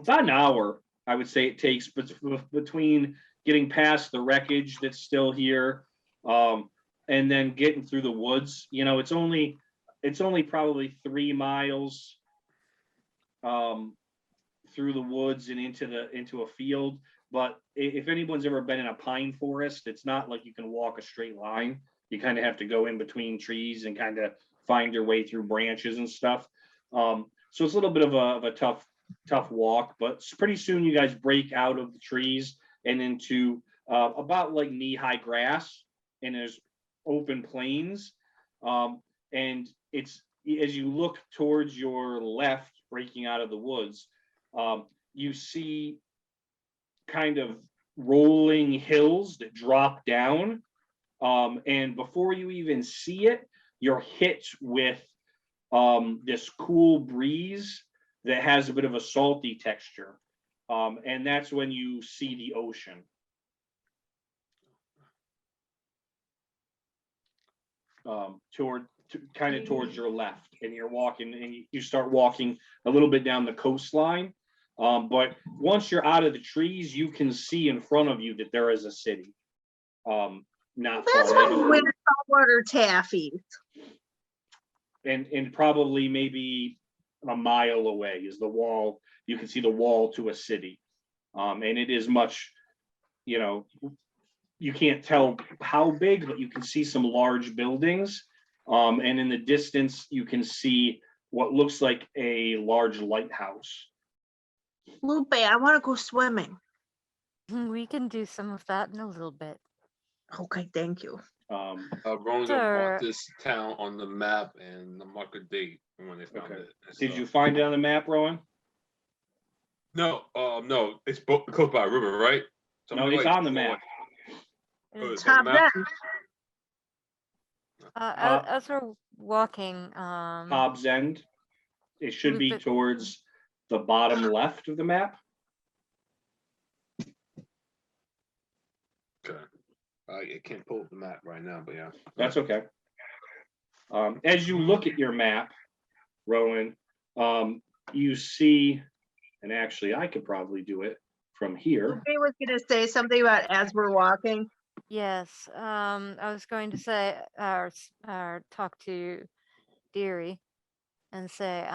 an hour, I would say it takes, between getting past the wreckage that's still here, and then getting through the woods. You know, it's only probably 3 miles through the woods and into a field. But if anyone's ever been in a pine forest, it's not like you can walk a straight line. You kind of have to go in between trees and kind of find your way through branches and stuff. So it's a little bit of a tough walk, but pretty soon you guys break out of the trees and into about like knee-high grass, and there's open plains. And it's, as you look towards your left, breaking out of the woods, you see kind of rolling hills that drop down. And before you even see it, you're hit with this cool breeze that has a bit of a salty texture. And that's when you see the ocean. kind of towards your left, and you're walking, and you start walking a little bit down the coastline. But once you're out of the trees, you can see in front of you that there is a city. Not That's far, what winter saltwater taffy. and probably maybe a mile away is the wall. You can see the wall to a city, and it is much, you can't tell how big, but you can see some large buildings. And in the distance, you can see what looks like a large lighthouse. Lupe, I want to go swimming. We can do some of that in a little bit. Okay, thank you. Rowan Sir. marked this town on the map and the mark a date when they found Okay. it. and Did stuff. you find it on the map, Rowan? No, no, it's close by a river, right? No, Something it's like- on the map. Oh, it's Top on the map? then. As we're walking, Hobbs End. It should be Lupe- towards the bottom left of the map. Okay. I can't pull up the map right now, but yeah. That's okay. As you look at your map, Rowan, you see, and actually I could probably do it from here. Lupe was gonna say something about as we're walking. yes, I was going to say, or talk to Deary and say,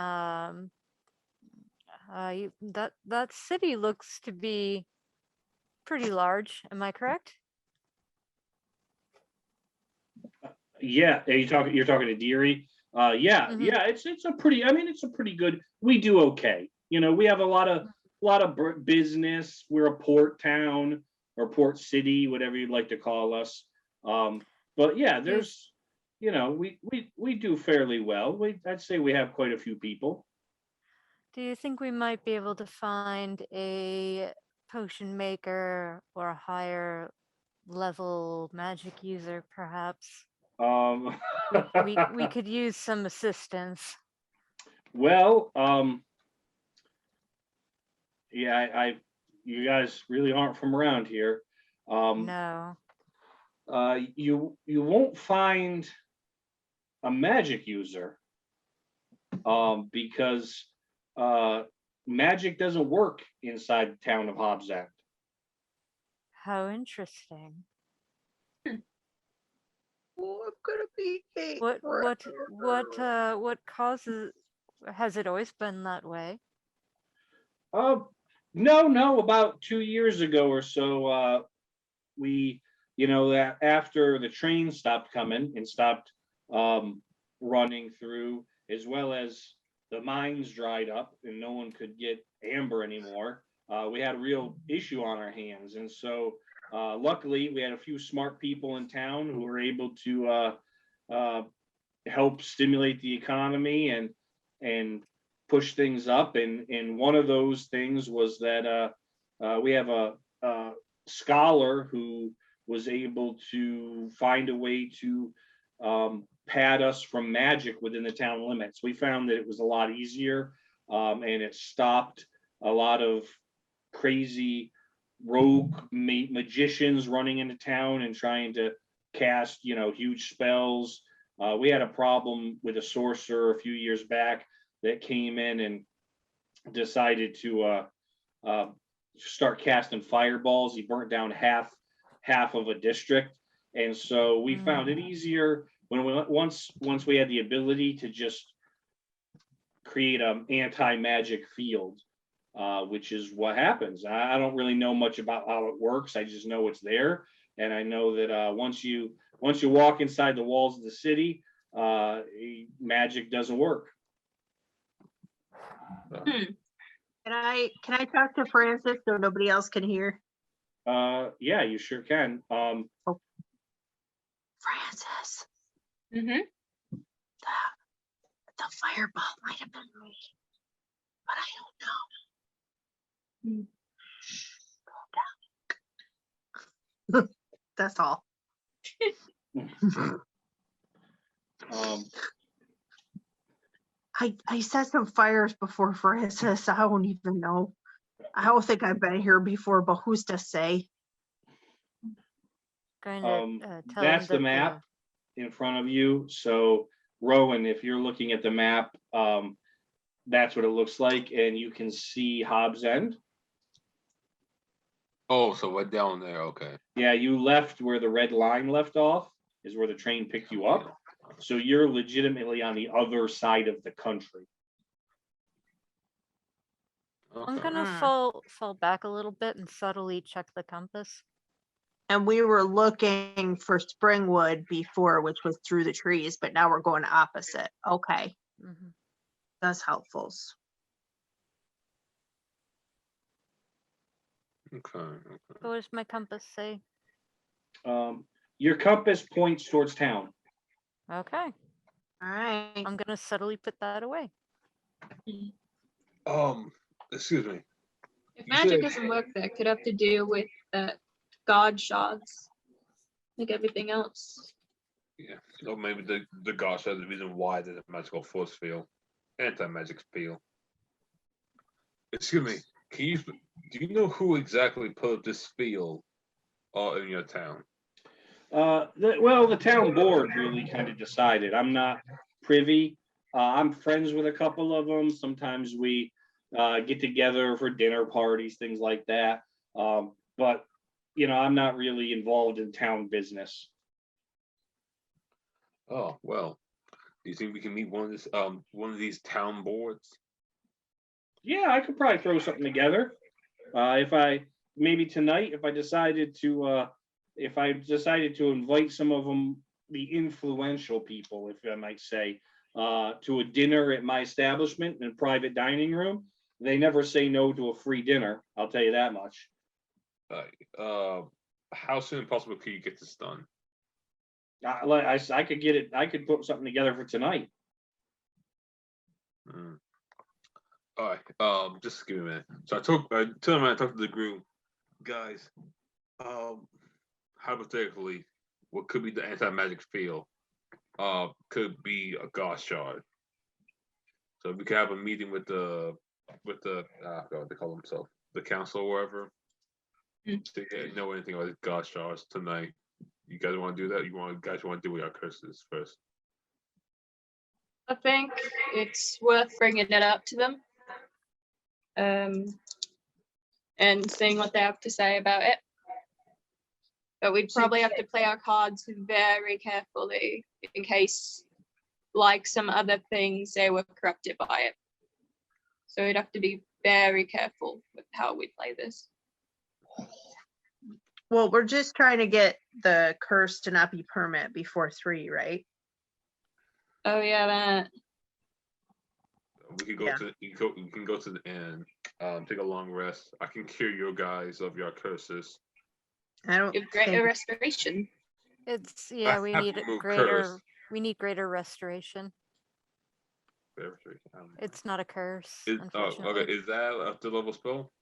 that city looks to be pretty large. Am I correct? Yeah, you're talking to Deary. Yeah, Mhm. yeah, it's a pretty, I mean, it's a pretty good, we do okay. We have a lot of business. We're a port town or port city, whatever you'd like to call us. But yeah, there's, we do fairly well. I'd say we have quite a few people. Do you think we might be able to find a potion maker or a higher level magic user, perhaps? We could use some assistance. Well, yeah, you guys really aren't from around here. No. You won't find a magic user, because magic doesn't work inside the town of Hobbs End. How interesting. Oh, I'm gonna be eight. What causes? Has it always been that way? No, about 2 years ago or so, we, that after the train stopped coming and stopped running through, as well as the mines dried up and no one could get amber anymore, we had a real issue on our hands. And so luckily we had a few smart people in town who were able to help stimulate the economy and push things up. And one of those things was that we have a scholar who was able to find a way to pad us from magic within the town limits. We found that it was a lot easier, and it stopped a lot of crazy rogue magicians running into town and trying to cast, huge spells. We had a problem with a sorcerer a few years back that came in and decided to start casting fireballs. He burnt down half of a district. And so we found it easier when once we had the ability to just create an anti-magic field, which is what happens. I don't really know much about how it works. I just know it's there. And I know that once you walk inside the walls of the city, magic doesn't work. Can I talk to Francis so nobody else can hear? Yeah, you sure can. Francis, Mm-hmm. the fireball might have been me, but I don't know. Shh, go down. That's all. I set some fires before, Francis. I don't even know. I don't think I've been here before, but who's to say? Going to tell That's him the that map. in front of you. So Rowan, if you're looking at the map, that's what it looks like, and you can see Hobbs End. Oh, so we're down there. Okay. Yeah, you left where the red line left off, is where the train picked you up. So you're legitimately on the other side of the country. I'm Okay. gonna fall back a little bit and subtly check the compass. And we were looking for Springwood before, which was through the trees, but now we're going opposite. Okay, Mhm. that's helpful. Okay. What does my compass say? Your compass points towards town. Okay, All right. I'm gonna subtly put that away. Excuse me. If You magic said- doesn't work there, could have to deal with guard shards, like everything else. Yeah. Or maybe the gosh, that's the reason why there's a magical force field, anti-magic field. Excuse me. Do you know who exactly put up this field in your town? The town board really kind of decided. I'm not privy. I'm friends with a couple of them. Sometimes we get together for dinner parties, things like that. But I'm not really involved in town business. Oh well. Do you think we can meet one of these town boards? Yeah, I could probably throw something together. If I maybe tonight, if I decided to invite some of them, the influential people, if I might say, to a dinner at my establishment in a private dining room, they never say no to a free dinner. I'll tell you that much. How soon possible could you get this done? I could get it. I could put something together for tonight. All right. Just give me a minute. So I talked to the group, guys. Hypothetically, what could be the anti-magic field? Could be a gosh shard. So we could have a meeting with the what they call themselves, the council or whatever. To know anything about gosh shards tonight. You guys want to do that? Guys want to do with our curses first? I think it's worth bringing it up to them, and seeing what they have to say about it. But we'd probably have to play our cards very carefully in case, like some other things, they were corrupted by it. So we'd have to be very careful with how we play this. Well, we're just trying to get the curse to not be permanent before 3, right? Oh yeah, that. We could go Yeah. to you can go to the end, take a long rest. I can cure your guys of your curses. I don't Give greater think restoration. It's I we have need to remove greater. curse. We need greater restoration. It's not a curse, unfortunately. Okay. Is that a level spell?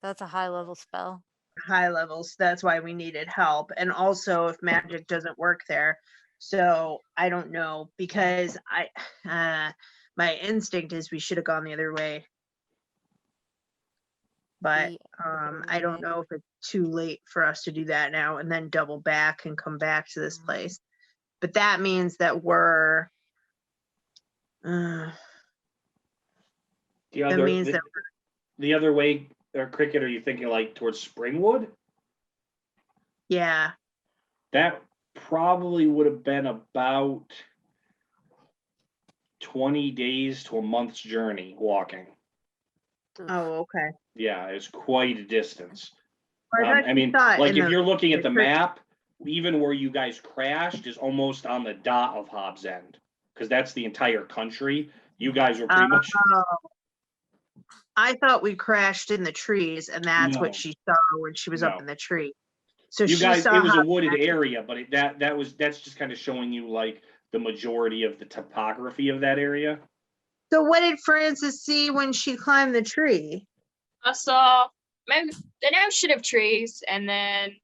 That's a high level spell. high levels. That's why we needed help. And also if magic doesn't work there. So I don't know, because my instinct is we should have gone the other way. But The other I don't way. know if it's too late for us to do that now and then double back and come back to this place. But that means that we're The that other means the, that the other way, or Cricket, are you thinking like towards Springwood? yeah. That probably would have been about 20 days to a month's journey walking. Oof. Oh, okay. Yeah, it's quite a distance. Well, I thought I you mean, saw it like in if the- you're looking at the the crypt. map, even where you guys crashed is almost on the dot of Hobbs End, because that's the entire country. You guys were pretty much Oh, I thought we crashed in the trees, and that's No. what she saw when she was up No. in the tree. So you she guys. saw It was a how- wooded area, but that's just kind of showing you like the majority of the topography of that area. So what did Frances see when she climbed the tree? I saw maybe an ocean of trees and then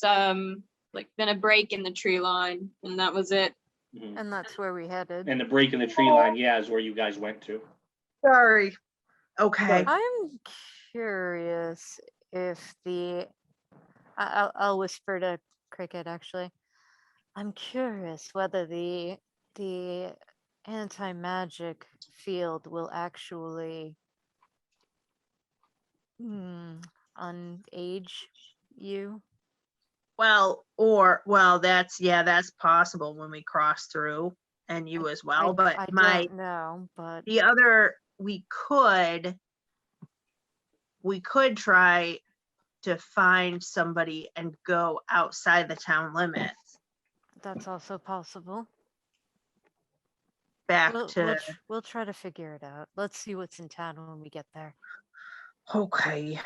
then a break in the tree line, and that was it. Mhm. And that's where we headed. And the break in the tree line, yeah, is where you guys went to. Sorry. Okay. I'm curious if I'll whisper to Cricket actually. I'm curious whether the anti-magic field will actually unage you. Well, that's possible when we cross through, and you as well. But I my don't know, but the other we could try to find somebody and go outside the town limits that's also possible. back We'll to. we'll try to figure it out. Let's see what's in town when we get there. Okay.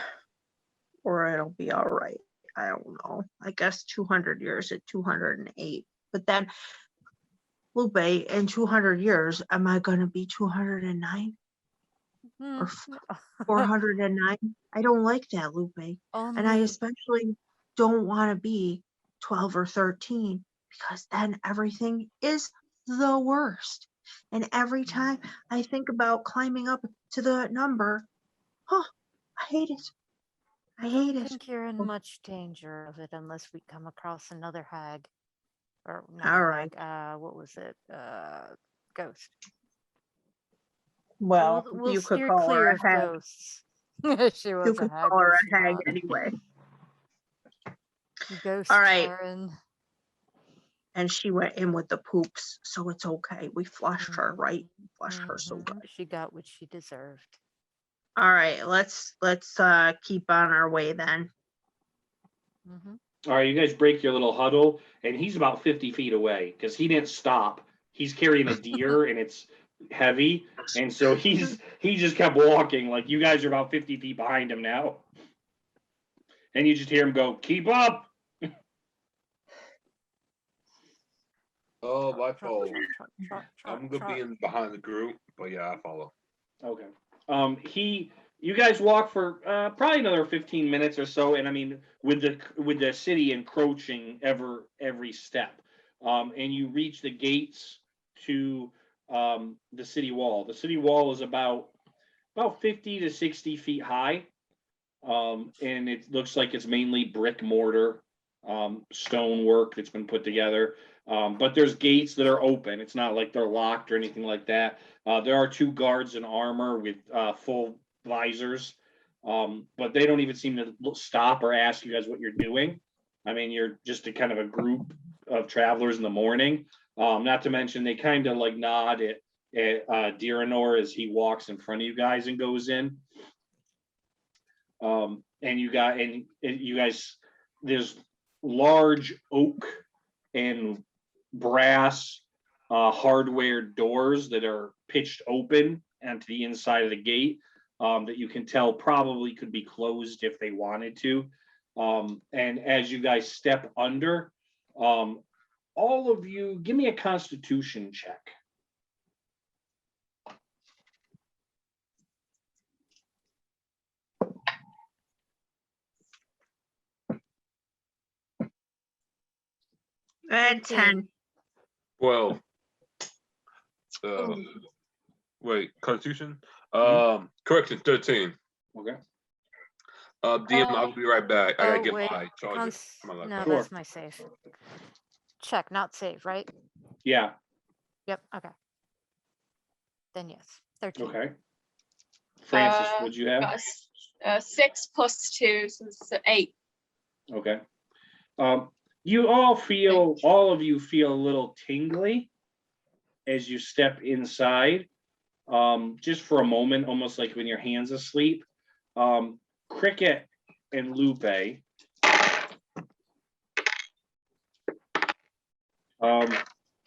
Or it'll be all right. I don't know. I guess 200 years at 208. But then, Lupe, in 200 years, am I going to be 209 Hmm, or 409? I don't like that, Lupe. And I Only especially don't want to be 12 or 13 because then everything is the worst. And every time I think about climbing up to the number, I hate it. I hate I it. think you're in Oh. much danger of it unless we come across another hag. Or not All a right. hag, what was it? Ghost. Well, We'll you could steer call clear her of a hag. ghosts. She You was a could hag, call her was a she hag not? anyway. Ghost All right. Karen. And she went in with the poops, so it's okay. We flushed her, right? Flushed her so Mhm. good. She got what she deserved. All right, let's keep on our way then. Hmm. All right, you guys break your little huddle, and he's about 50 feet away because he didn't stop. He's carrying a deer, and it's heavy, and so he just kept walking. Like you guys are about 50 feet behind him now, and you just hear him go, "Keep up!" Oh, I follow. Trot, I'm gonna be trot. in behind the group, but yeah, I follow. Okay. You guys walk for probably another 15 minutes or so, and I mean, with the city encroaching every step, and you reach the gates to the city wall. The city wall is about 50 to 60 feet high, and it looks like it's mainly brick mortar, stonework that's been put together. But there's gates that are open. It's not like they're locked or anything like that. There are two guards in armor with full visors, but they don't even seem to stop or ask you guys what you're doing. I mean, you're just a kind of a group of travelers in the morning. Not to mention, they kind of like nod at Diranor as he walks in front of you guys and goes in. And you guys, there's large oak and brass hardware doors that are pitched open onto the inside of the gate, that you can tell probably could be closed if they wanted to. And as you guys step under, all of you, give me a Constitution check. And 10. Well, wait, Constitution. Correction, 13. Okay. DM, I'll be right back. I gotta get wait, my charger. My no, laptop. Sure. that's my save. Check, not save, right? Yeah. Yep, okay. Then yes, 13. Okay. Francis, what'd you have? Got a 6 plus 2, so it's 8. Okay. You all of you feel a little tingly as you step inside, just for a moment, almost like when your hand's asleep. Cricket and Lupe,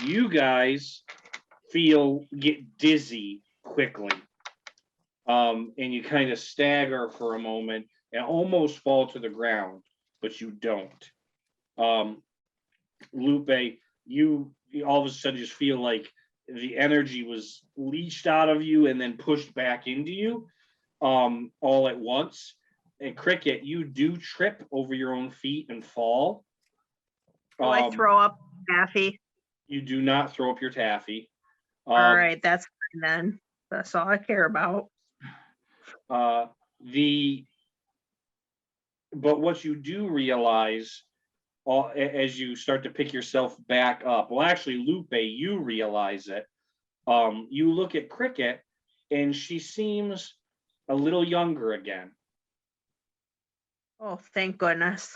you guys get dizzy quickly, and you kind of stagger for a moment and almost fall to the ground, but you don't. Lupe, you all of a sudden just feel like the energy was leached out of you and then pushed back into you, all at once. And Cricket, you do trip over your own feet and fall. Do I throw up taffy? You do not throw up your taffy. All right, that's fine then. That's all I care about. But what you do realize as you start to pick yourself back up. Well, actually, Lupe, you realize it. You look at Cricket, and she seems a little younger again. Oh, thank goodness.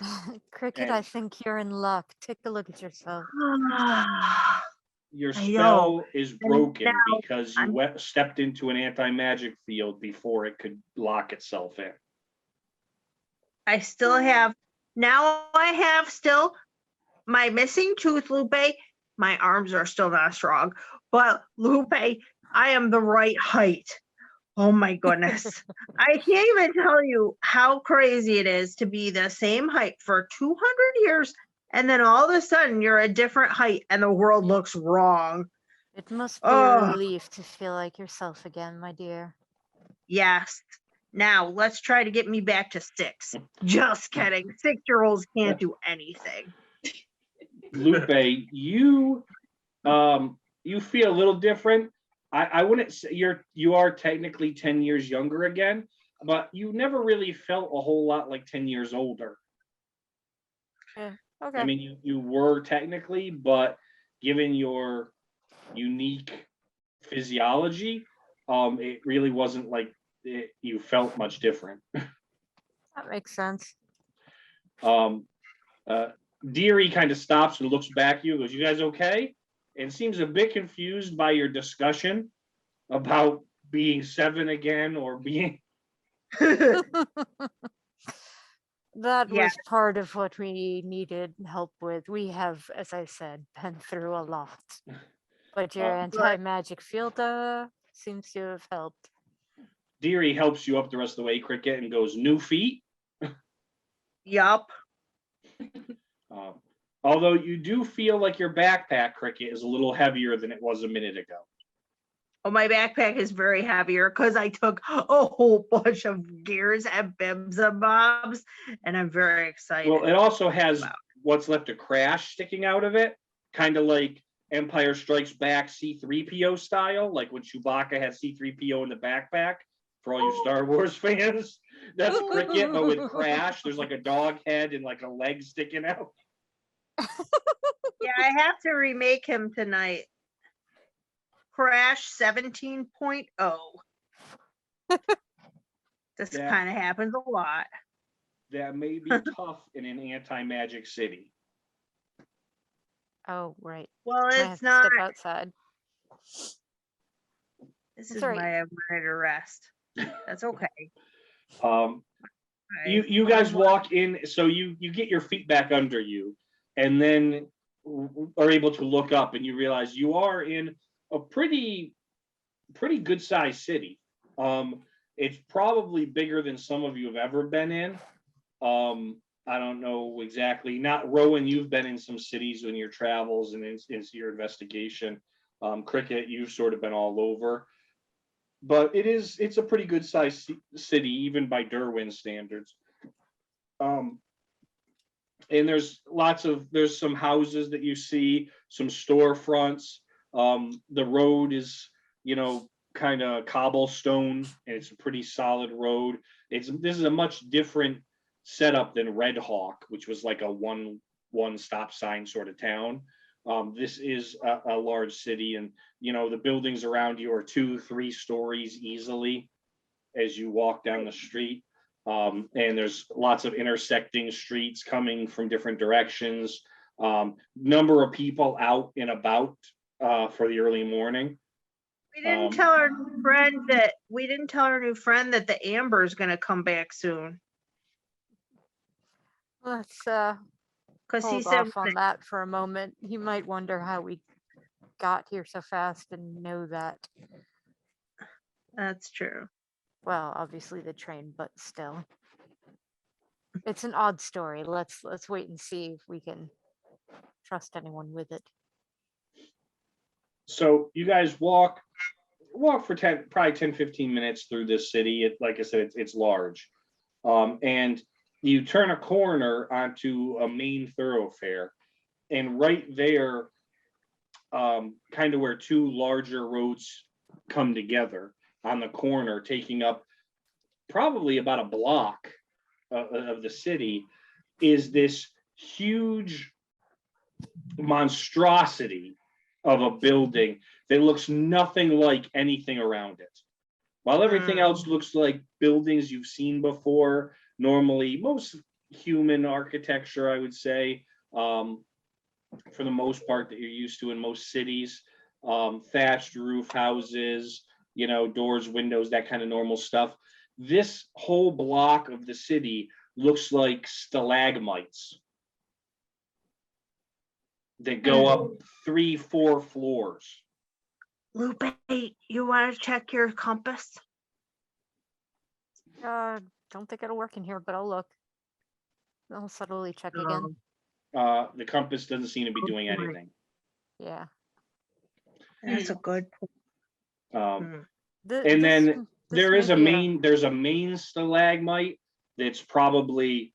Cricket, And- I think you're in luck. Take a look at yourself. Your I know. spell is broken now because you stepped into an anti-magic field before it could lock itself in. I still have, now I have still my missing tooth, Lupe. My arms are still not strong, but Lupe, I am the right height. Oh my goodness. I can't even tell you how crazy it is to be the same height for 200 years and then all of a sudden you're a different height and the world looks wrong. It must be a Oh. relief to feel like yourself again, my dear. Yes. Now let's try to get me back to 6. Just kidding. 6-year-olds can't do anything. Lupe, you feel a little different. I wouldn't say you are technically 10 years younger again, but you never really felt a whole lot like 10 years older. Okay. I mean, you were technically, but given your unique physiology, it really wasn't like you felt much different. That makes sense. Deary kind of stops and looks back at you and goes, "You guys okay?" And seems a bit confused by your discussion about being 7 again or being. That Yeah. was part of what we needed help with. We have, as I said, been through a lot. But your anti-magic field seems to have helped. Deary helps you up the rest of the way, Cricket, and goes, "New feet." Yup. Although you do feel like your backpack, Cricket, is a little heavier than it was a minute ago. Oh, my backpack is very heavier because I took a whole bunch of gears and bibs and bobs, and I'm very excited. Well, it also has Wow. what's left to crash sticking out of it, kind of like Empire Strikes Back C-3PO style, like when Chewbacca had C-3PO in the backpack. For all you Star Wars fans, that's Cricket, but with Crash. There's like a dog head and like a leg sticking out. Yeah, I have to remake him tonight. Crash 17.0. This Yeah. kind of happens a lot. That may be tough in an anti-magic city. Oh, right. Well, I have it's to not. step outside. This That's is right. why I wanted to rest. That's okay. You guys walk in, so you get your feet back under you, and then are able to look up, and you realize you are in a pretty good sized city. It's probably bigger than some of you have ever been in. I don't know exactly. Not Rowan, you've been in some cities in your travels and into your investigation. Cricket, you've sort of been all over. But it's a pretty good sized city, even by Derwin standards. And there's some houses that you see, some storefronts. The road is, kind of cobblestone, and it's a pretty solid road. This is a much different setup than Red Hawk, which was like a one stop sign sort of town. This is a large city, and the buildings around you are 2-3 stories easily as you walk down the street. And there's lots of intersecting streets coming from different directions. Number of people out and about for the early morning. We didn't tell our new friend that the Amber is going to come back soon. Let's Because he hold said off on that for a moment. He might wonder how we got here so fast and know that. that's true. Well, obviously the train, but still. It's an odd story. Let's wait and see if we can trust anyone with it. So you guys walk for probably 10-15 minutes through this city. Like I said, it's large. And you turn a corner onto a main thoroughfare, and right there, kind of where 2 larger roads come together on the corner, taking up probably about a block of the city, is this huge monstrosity of a building that looks nothing like anything around it. While everything else looks like buildings you've seen before, normally most human architecture, I would say, for the most part that you're used to in most cities, thatched roof houses, you know, doors, windows, that kind of normal stuff. This whole block of the city looks like stalagmites that go up 3-4 floors. Lupe, you want to check your compass? Don't think it'll work in here, but I'll look. I'll subtly check again. The compass doesn't seem to be doing point. anything. Yeah. That's a good Um, Th- and this- then this there is may a be main, there's a main stalagmite that's probably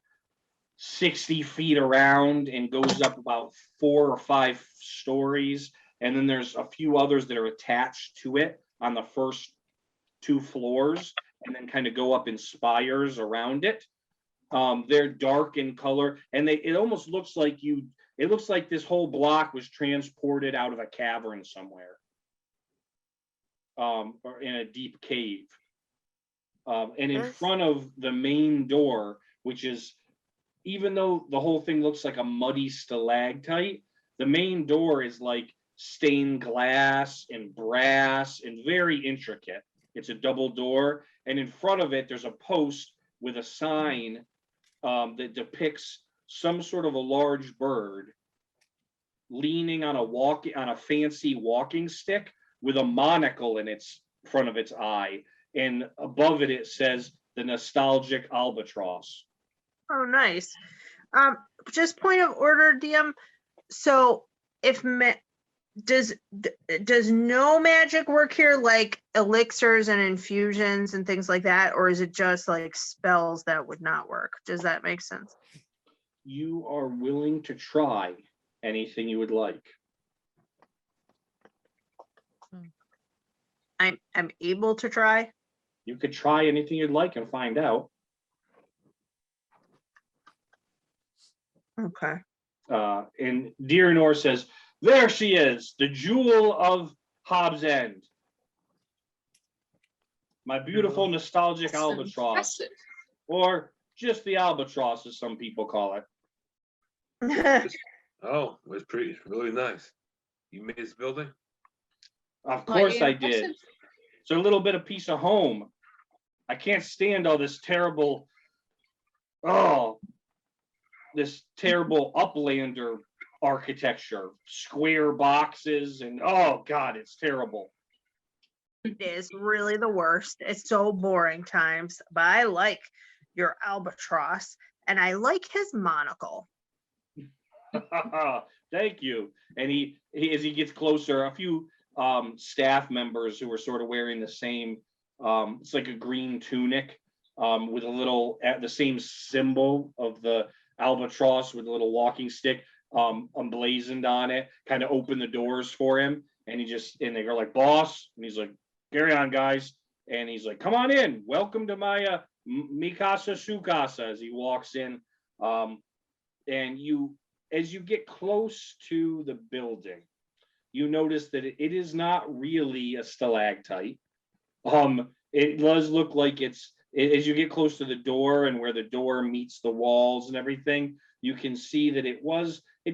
60 feet around and goes up about 4 or 5 stories. And then there's a few others that are attached to it on the first 2 floors, and then kind of go up in spires around it. They're dark in color, and it almost looks like it looks like this whole block was transported out of a cavern somewhere, or in a deep cave. And in This- front of the main door, which is, even though the whole thing looks like a muddy stalactite, the main door is like stained glass and brass and very intricate. It's a double door, and in front of it, there's a post with a sign that depicts some sort of a large bird leaning on a fancy walking stick with a monocle in its front of its eye, and above it says the nostalgic albatross. Oh, nice. Just point of order, DM. So if does no magic work here, like elixirs and infusions and things like that, or is it just like spells that would not work? Does that make sense? You are willing to try anything you would like. I'm able to try. You could try anything you'd like and find out. Okay. And Deernor says, there she is, the jewel of Hobbs End. My beautiful nostalgic That's albatross, impressive. or just the albatross, as some people call it. Oh, it was pretty, really nice. You made this building? Of Mighty course I did. impressive. It's a little bit of piece of home. I can't stand all this terrible, this terrible uplander architecture, square boxes, and oh God, it's terrible. It is really the worst. It's so boring times, but I like your albatross and I like his monocle. Thank you. And he as he gets closer, a few staff members who were sort of wearing the same, it's like a green tunic with a little, the same symbol of the albatross with a little walking stick emblazoned on it, kind of open the doors for him. And and they go like, boss. And he's like, carry on, guys. And he's like, come on in. Welcome to my Mikasa Sukasa, as he walks in. And as you get close to the building, you notice that it is not really a stalactite. It does look like as you get close to the door and where the door meets the walls and everything, you can see that it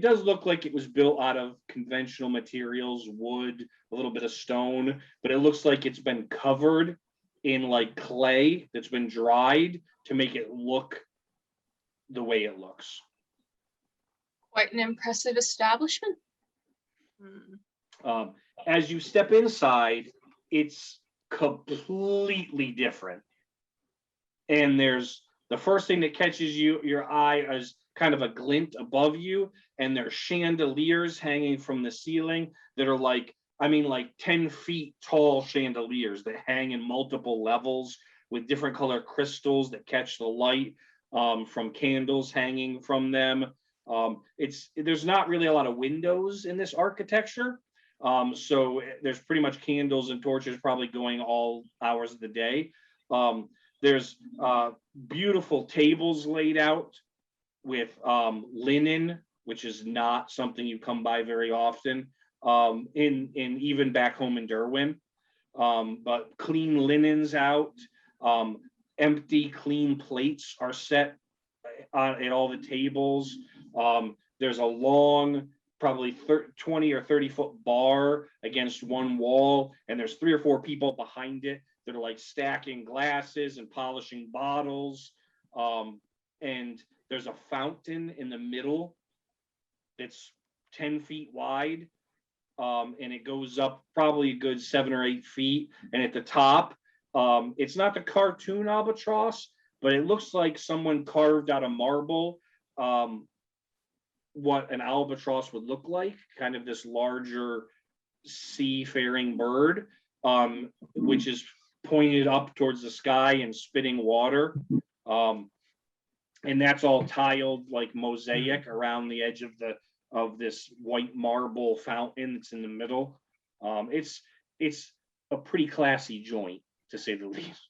does look like it was built out of conventional materials, wood, a little bit of stone, but it looks like it's been covered in like clay that's been dried to make it look the way it looks. Quite an impressive establishment. As you step inside, it's completely different. And there's the first thing that catches your eye is kind of a glint above you, and there's chandeliers hanging from the ceiling that are like 10 feet tall chandeliers that hang in multiple levels with different color crystals that catch the light from candles hanging from them. There's not really a lot of windows in this architecture. So there's pretty much candles and torches probably going all hours of the day. There's beautiful tables laid out linen, which is not something you come by very often, in even back home in Derwin. But clean linens out, empty clean plates are set at all the tables. There's a long, probably 20 or 30-foot bar against one wall, and there's 3 or 4 people behind it that are like stacking glasses and polishing bottles. And there's a fountain in the middle that's 10 feet wide. And it goes up probably a good 7 or 8 feet. And at the top, it's not the cartoon albatross, but it looks like someone carved out of marble what an albatross would look like, kind of this larger seafaring bird, which is pointed up towards the sky and spitting water. And that's all tiled like mosaic around the edge of this white marble fountain that's in the middle. It's a pretty classy joint, to say the least.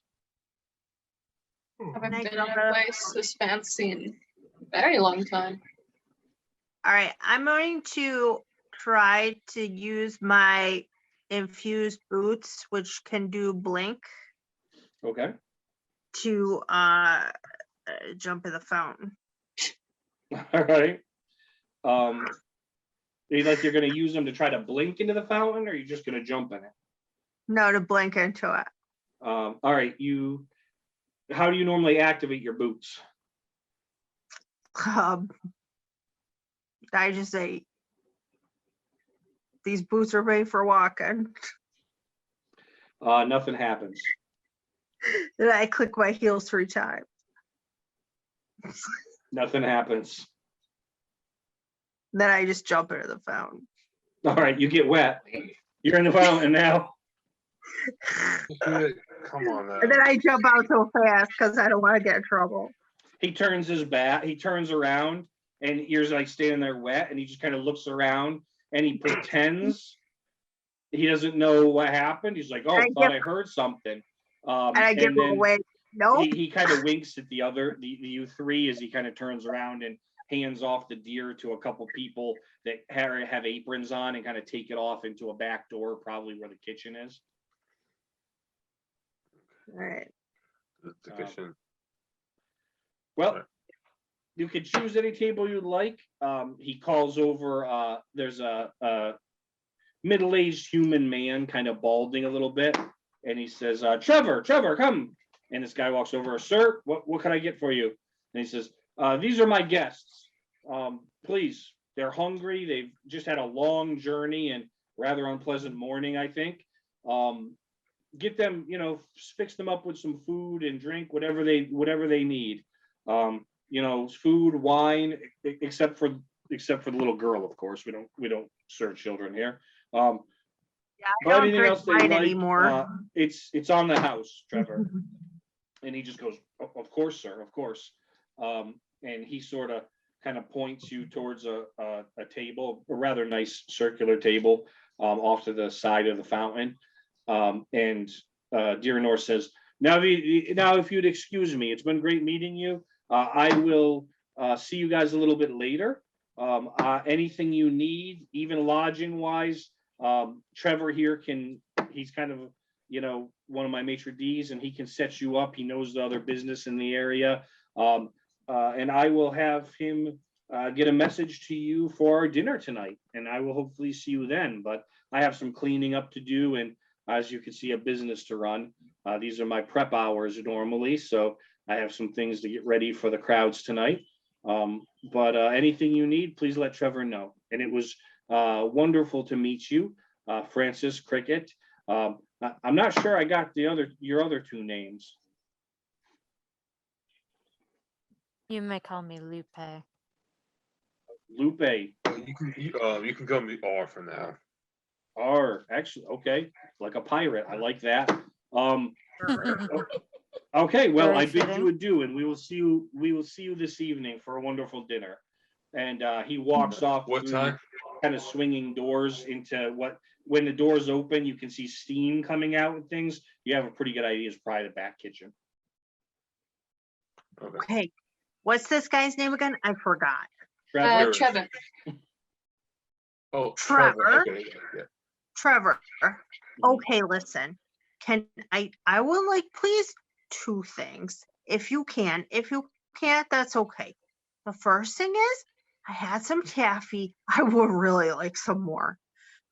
I haven't Nice. been in a place this fancy in a very long time. All right, I'm going to try to use my infused boots, which can do blink, Okay. to jump in the fountain. All right. You're going to use them to try to blink into the fountain, or are you just going to jump in it? No, to blink into it. All right. How do you normally activate your boots? I just say these boots are made for walking. Nothing happens. Then I click my heels 3 times. Nothing happens. Then I just jump into the fountain. All right. You get wet. You're in the fountain now. Come on now. And then I jump out so fast because I don't want to get in trouble. He turns around, and you're like standing there wet, and he just kind of looks around and he pretends he doesn't know what happened. He's like, "Oh, I heard something." And I give and them then away. No, he kind of winks at the you three as he kind of turns around and hands off the deer to a couple people that have aprons on and kind of take it off into a back door, probably where the kitchen is. all right. The kitchen. Well, you could choose any table you'd like. He calls over, there's a middle-aged human man, kind of balding a little bit, and he says, Trevor, come. And this guy walks over, sir, what can I get for you? And he says, these are my guests. Please, they're hungry. They've just had a long journey and rather unpleasant morning, I think. Get them, fix them up with some food and drink, whatever they need. Food, wine, except for the little girl, of course. We don't serve children here. Yeah, I But don't anything drink else they wine like, anymore. it's on the house, Trevor. And he just goes, of course, sir, of course. And he sort of kind of points you towards a table, a rather nice circular table, off to the side of the fountain. And Deernor says, now if you'd excuse me, it's been great meeting you. I will see you guys a little bit later. Anything you need, even lodging wise, Trevor here he's kind of, one of my maitre d's, and he can set you up. He knows the other business in the area. And I will have him get a message to you for our dinner tonight, and I will hopefully see you then. But I have some cleaning up to do, and as you can see, a business to run. These are my prep hours normally, so I have some things to get ready for the crowds tonight. But anything you need, please let Trevor know. And it was wonderful to meet you, Francis Cricket. I'm not sure I got your other 2 names. You may call me Lupe. Lupe. You can call me R for now. Actually, okay, like a pirate. I like that. Okay, well, Very I bid fitting. you adieu, and we will see you this evening for a wonderful dinner. And he walks off. What time? Kind of swinging doors into when the doors open, you can see steam coming out and things. You have a pretty good idea. It's probably the back kitchen. Okay. Okay. What's this guy's name again? I forgot. Trevor, Trevor. Oh, Trevor. Okay, yeah. Trevor. Okay, listen. I will like please two things. If you can. If you can't, that's okay. The first thing is I had some taffy. I would really like some more.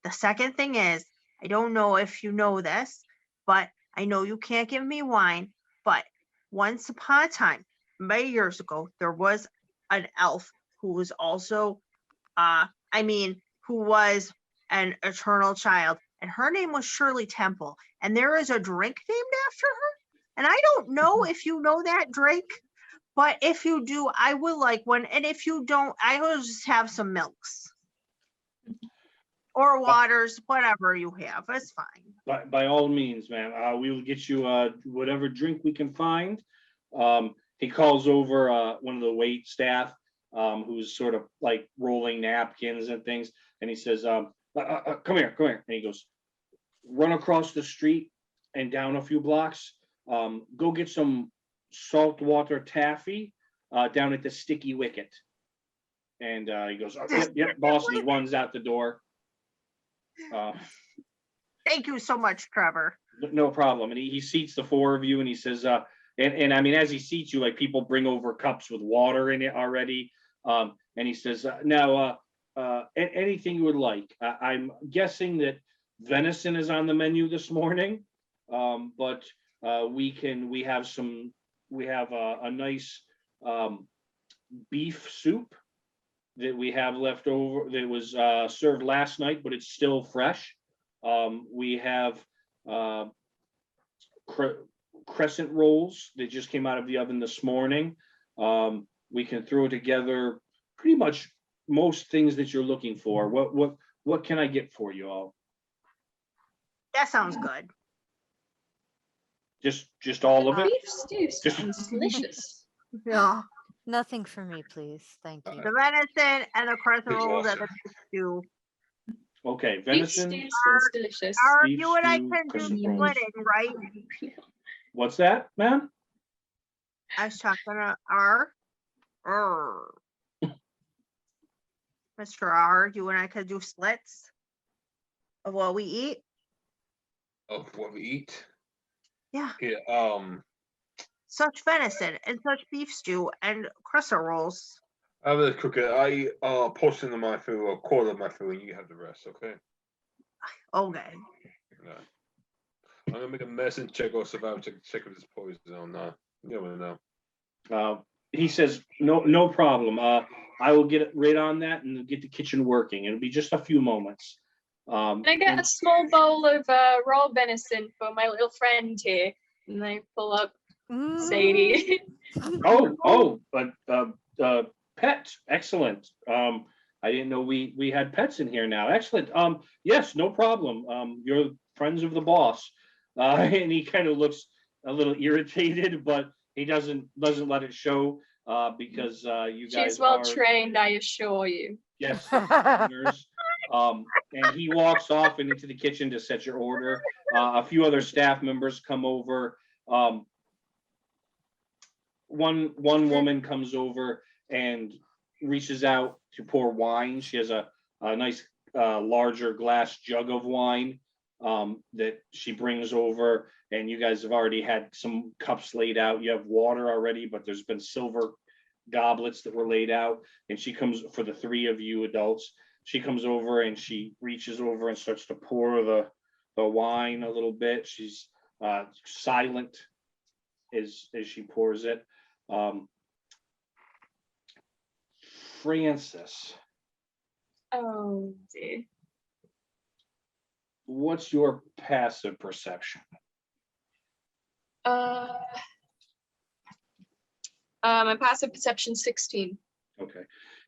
The second thing is, I don't know if you know this, but I know you can't give me wine, but once upon a time, many years ago, there was an elf who was also who was an eternal child, and her name was Shirley Temple, and there is a drink named after her. And I don't know if you know that drink, but if you do, I would like one. And if you don't, I will just have some milks or waters, whatever you have. It's fine. by all means, man, we will get you whatever drink we can find. He calls over one of the wait staff, who's sort of like rolling napkins and things, and he says, come here, and he goes, run across the street and down a few blocks, go get some saltwater taffy down at the Sticky Wicket. And he goes, oh, yep, boss, and he runs out the door. Thank you so much, Trevor. No problem. And he seats the four of you, and he says, and I mean, as he seats you, like people bring over cups with water in it already. And he says, now, anything you would like. I'm guessing that venison is on the menu this morning, but we have a nice beef soup that we have left over that was served last night, but it's still fresh. We have crescent rolls that just came out of the oven this morning. We can throw together pretty much most things that you're looking for. What can I get for you all? That sounds good. Just all of it? Beef stew sounds delicious. Yeah. Nothing for me, please. Thank you. The venison and the crescent It's rolls and awesome. the beef stew. Okay, Beef venison. stew sounds delicious. Are Beef you and I stew, can do crescent rolls. splitting, right? What's that, man? I was talking to Mr. R, you and I could do splits of what we eat. Of what we eat. Yeah. Yeah. Such venison and such beef stew and crescent rolls. I have a cooker. I portion of my food, or a quarter of my food, and you have the rest. Okay. Okay. No. I'm gonna make a medicine check or survival check if it's poison or not. You never know. He says, no problem. I will get right on that and get the kitchen working. It'll be just a few moments. Can I get a small bowl of raw venison for my little friend here? And they pull up Sadie. But pet, excellent. I didn't know we had pets in here now. Excellent. Yes, no problem. You're friends of the boss. And he kind of looks a little irritated, but he doesn't let it show because you guys She's well are trained, I assure you. yes. Partners. And he walks off and into the kitchen to set your order. A few other staff members come over. One woman comes over and reaches out to pour wine. She has a nice larger glass jug of wine that she brings over, and you guys have already had some cups laid out. You have water already, but there's been silver goblets that were laid out, and she comes for the three of you adults. She comes over and she reaches over and starts to pour the wine a little bit. She's silent as she pours it. Francis, Oh dear. what's your passive perception? My passive perception 16. Okay.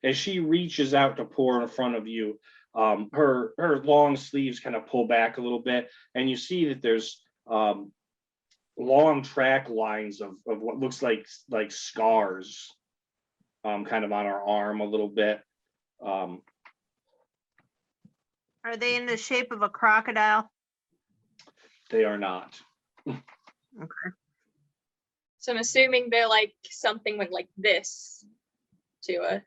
As she reaches out to pour in front of you, her long sleeves kind of pull back a little bit, and you see that there's long track lines of what looks like scars, kind of on her arm a little bit. Are they in the shape of a crocodile? They are not. Okay. So I'm assuming they're like something with like this. to her.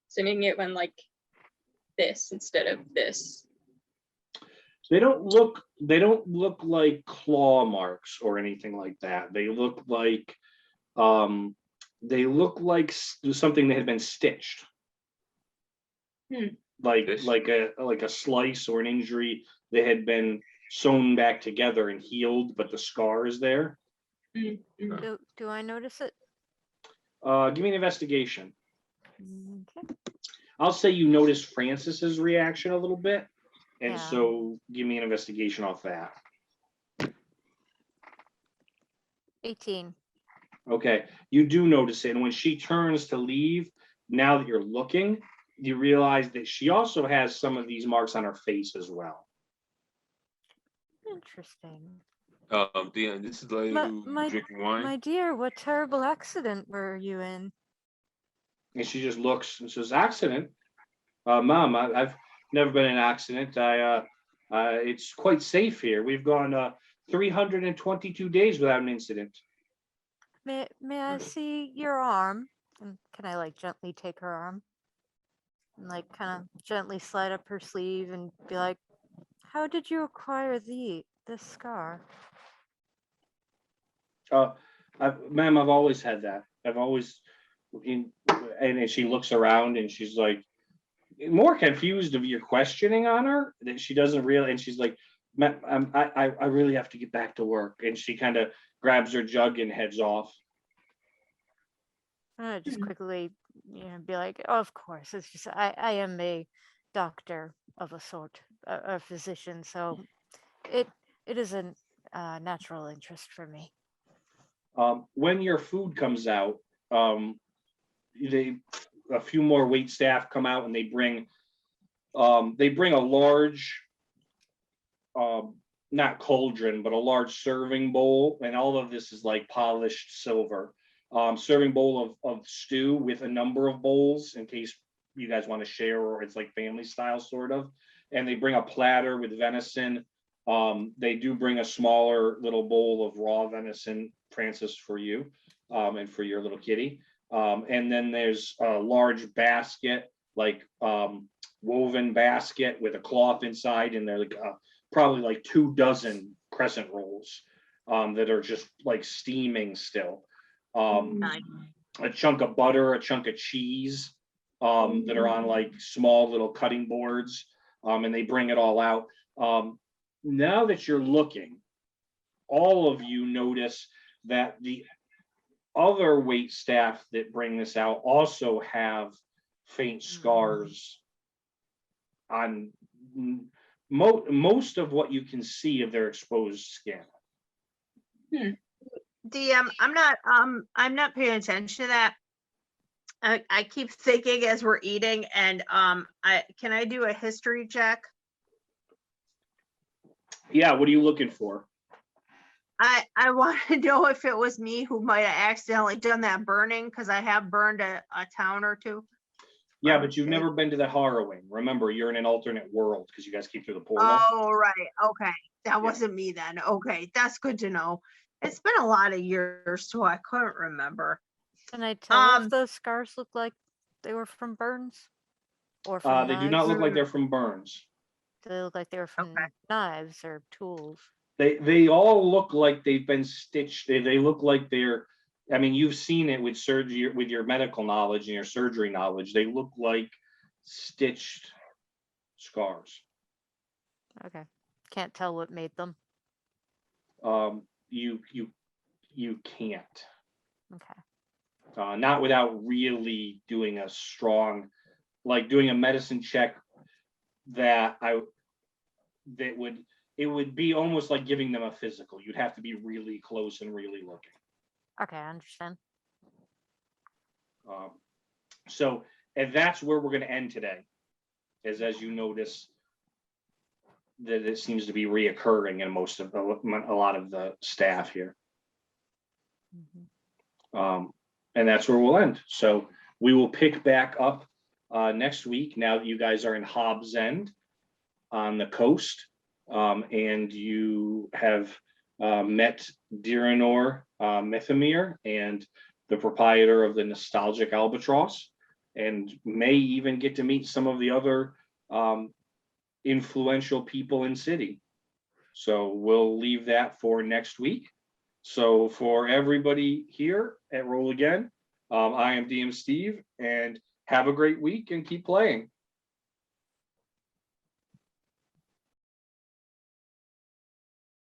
Assuming it went like this instead of this. They don't look like claw marks or anything like that. They look like something that had been stitched. Like a slice or an injury that had been sewn back together and healed, but the scar is there. Do I notice it? Give me an investigation. Okay. I'll say you notice Francis's reaction a little bit, and Yeah. so give me an investigation off that. 18. Okay, you do notice it, and when she turns to leave, now that you're looking, you realize that she also has some of these marks on her face as well. Interesting. Deanna, this is the lady who drinking wine. My dear, what terrible accident were you in? And she just looks and says, "Accident, Mom. I've never been in an accident. It's quite safe here. We've gone 322 days without an incident." May I see your arm? And can I like gently take her arm? And like kind of gently slide up her sleeve and be like, how did you acquire this scar? Ma'am, I've always had that. I've always, and she looks around and she's like, more confused of your questioning on her, that she doesn't really, and she's like, "Ma'am, I really have to get back to work." And she kind of grabs her jug and heads off. I'm gonna just quickly, be like, oh, of course, it's just I am a doctor of a sort, a physician, so it is a natural interest for me. When your food comes out, a few more wait staff come out and they bring a large, not cauldron, but a large serving bowl, and all of this is like polished silver. Serving bowl of stew with a number of bowls in case you guys want to share, or it's like family style sort of. And they bring a platter with venison. They do bring a smaller little bowl of raw venison, Francis, for you, and for your little kitty. And then there's a large basket, like woven basket with a cloth inside, and they're like probably like 24 crescent rolls that are just like steaming still. Nice. A chunk of butter, a chunk of cheese that are on like small little cutting boards, and they bring it all out. Now that you're looking, all of you notice that the other wait staff that bring this out also have faint scars on most of what you can see of their exposed skin. DM, I'm not paying attention to that. I keep thinking as we're eating, and can I do a history check? Yeah, what are you looking for? I want to know if it was me who might have accidentally done that burning, because I have burned a town or two. Yeah, but you've never been to the Harrowing. Remember, you're in an alternate world because you guys keep through the portal. Oh, right. Okay. That wasn't me then. Okay. That's good to know. It's been a lot of years, so I couldn't remember. Can I tell if those scars look like they were from burns? Or from They do not look like they're from burns. Do they look like they were from knives or tools? They all look like they've been stitched. They look like they're, I mean, you've seen it with surgery, with your medical knowledge and your surgery knowledge. They look like stitched scars. Okay. Can't tell what made them. You can't. Okay. Not without really doing a strong, like doing a medicine check it would be almost like giving them a physical. You'd have to be really close and really looking. Okay, I understand. So, and that's where we're going to end today, as you notice that it seems to be reoccurring in a lot of the staff here. And that's where we'll end. So we will pick back up next week, now that you guys are in Hobb's End on the coast, and you have met Diranor Mithamir and the proprietor of the Nostalgic Albatross, and may even get to meet some of the other influential people in city. So we'll leave that for next week. So for everybody here at Roll Again, I am DM Steve, and have a great week and keep playing.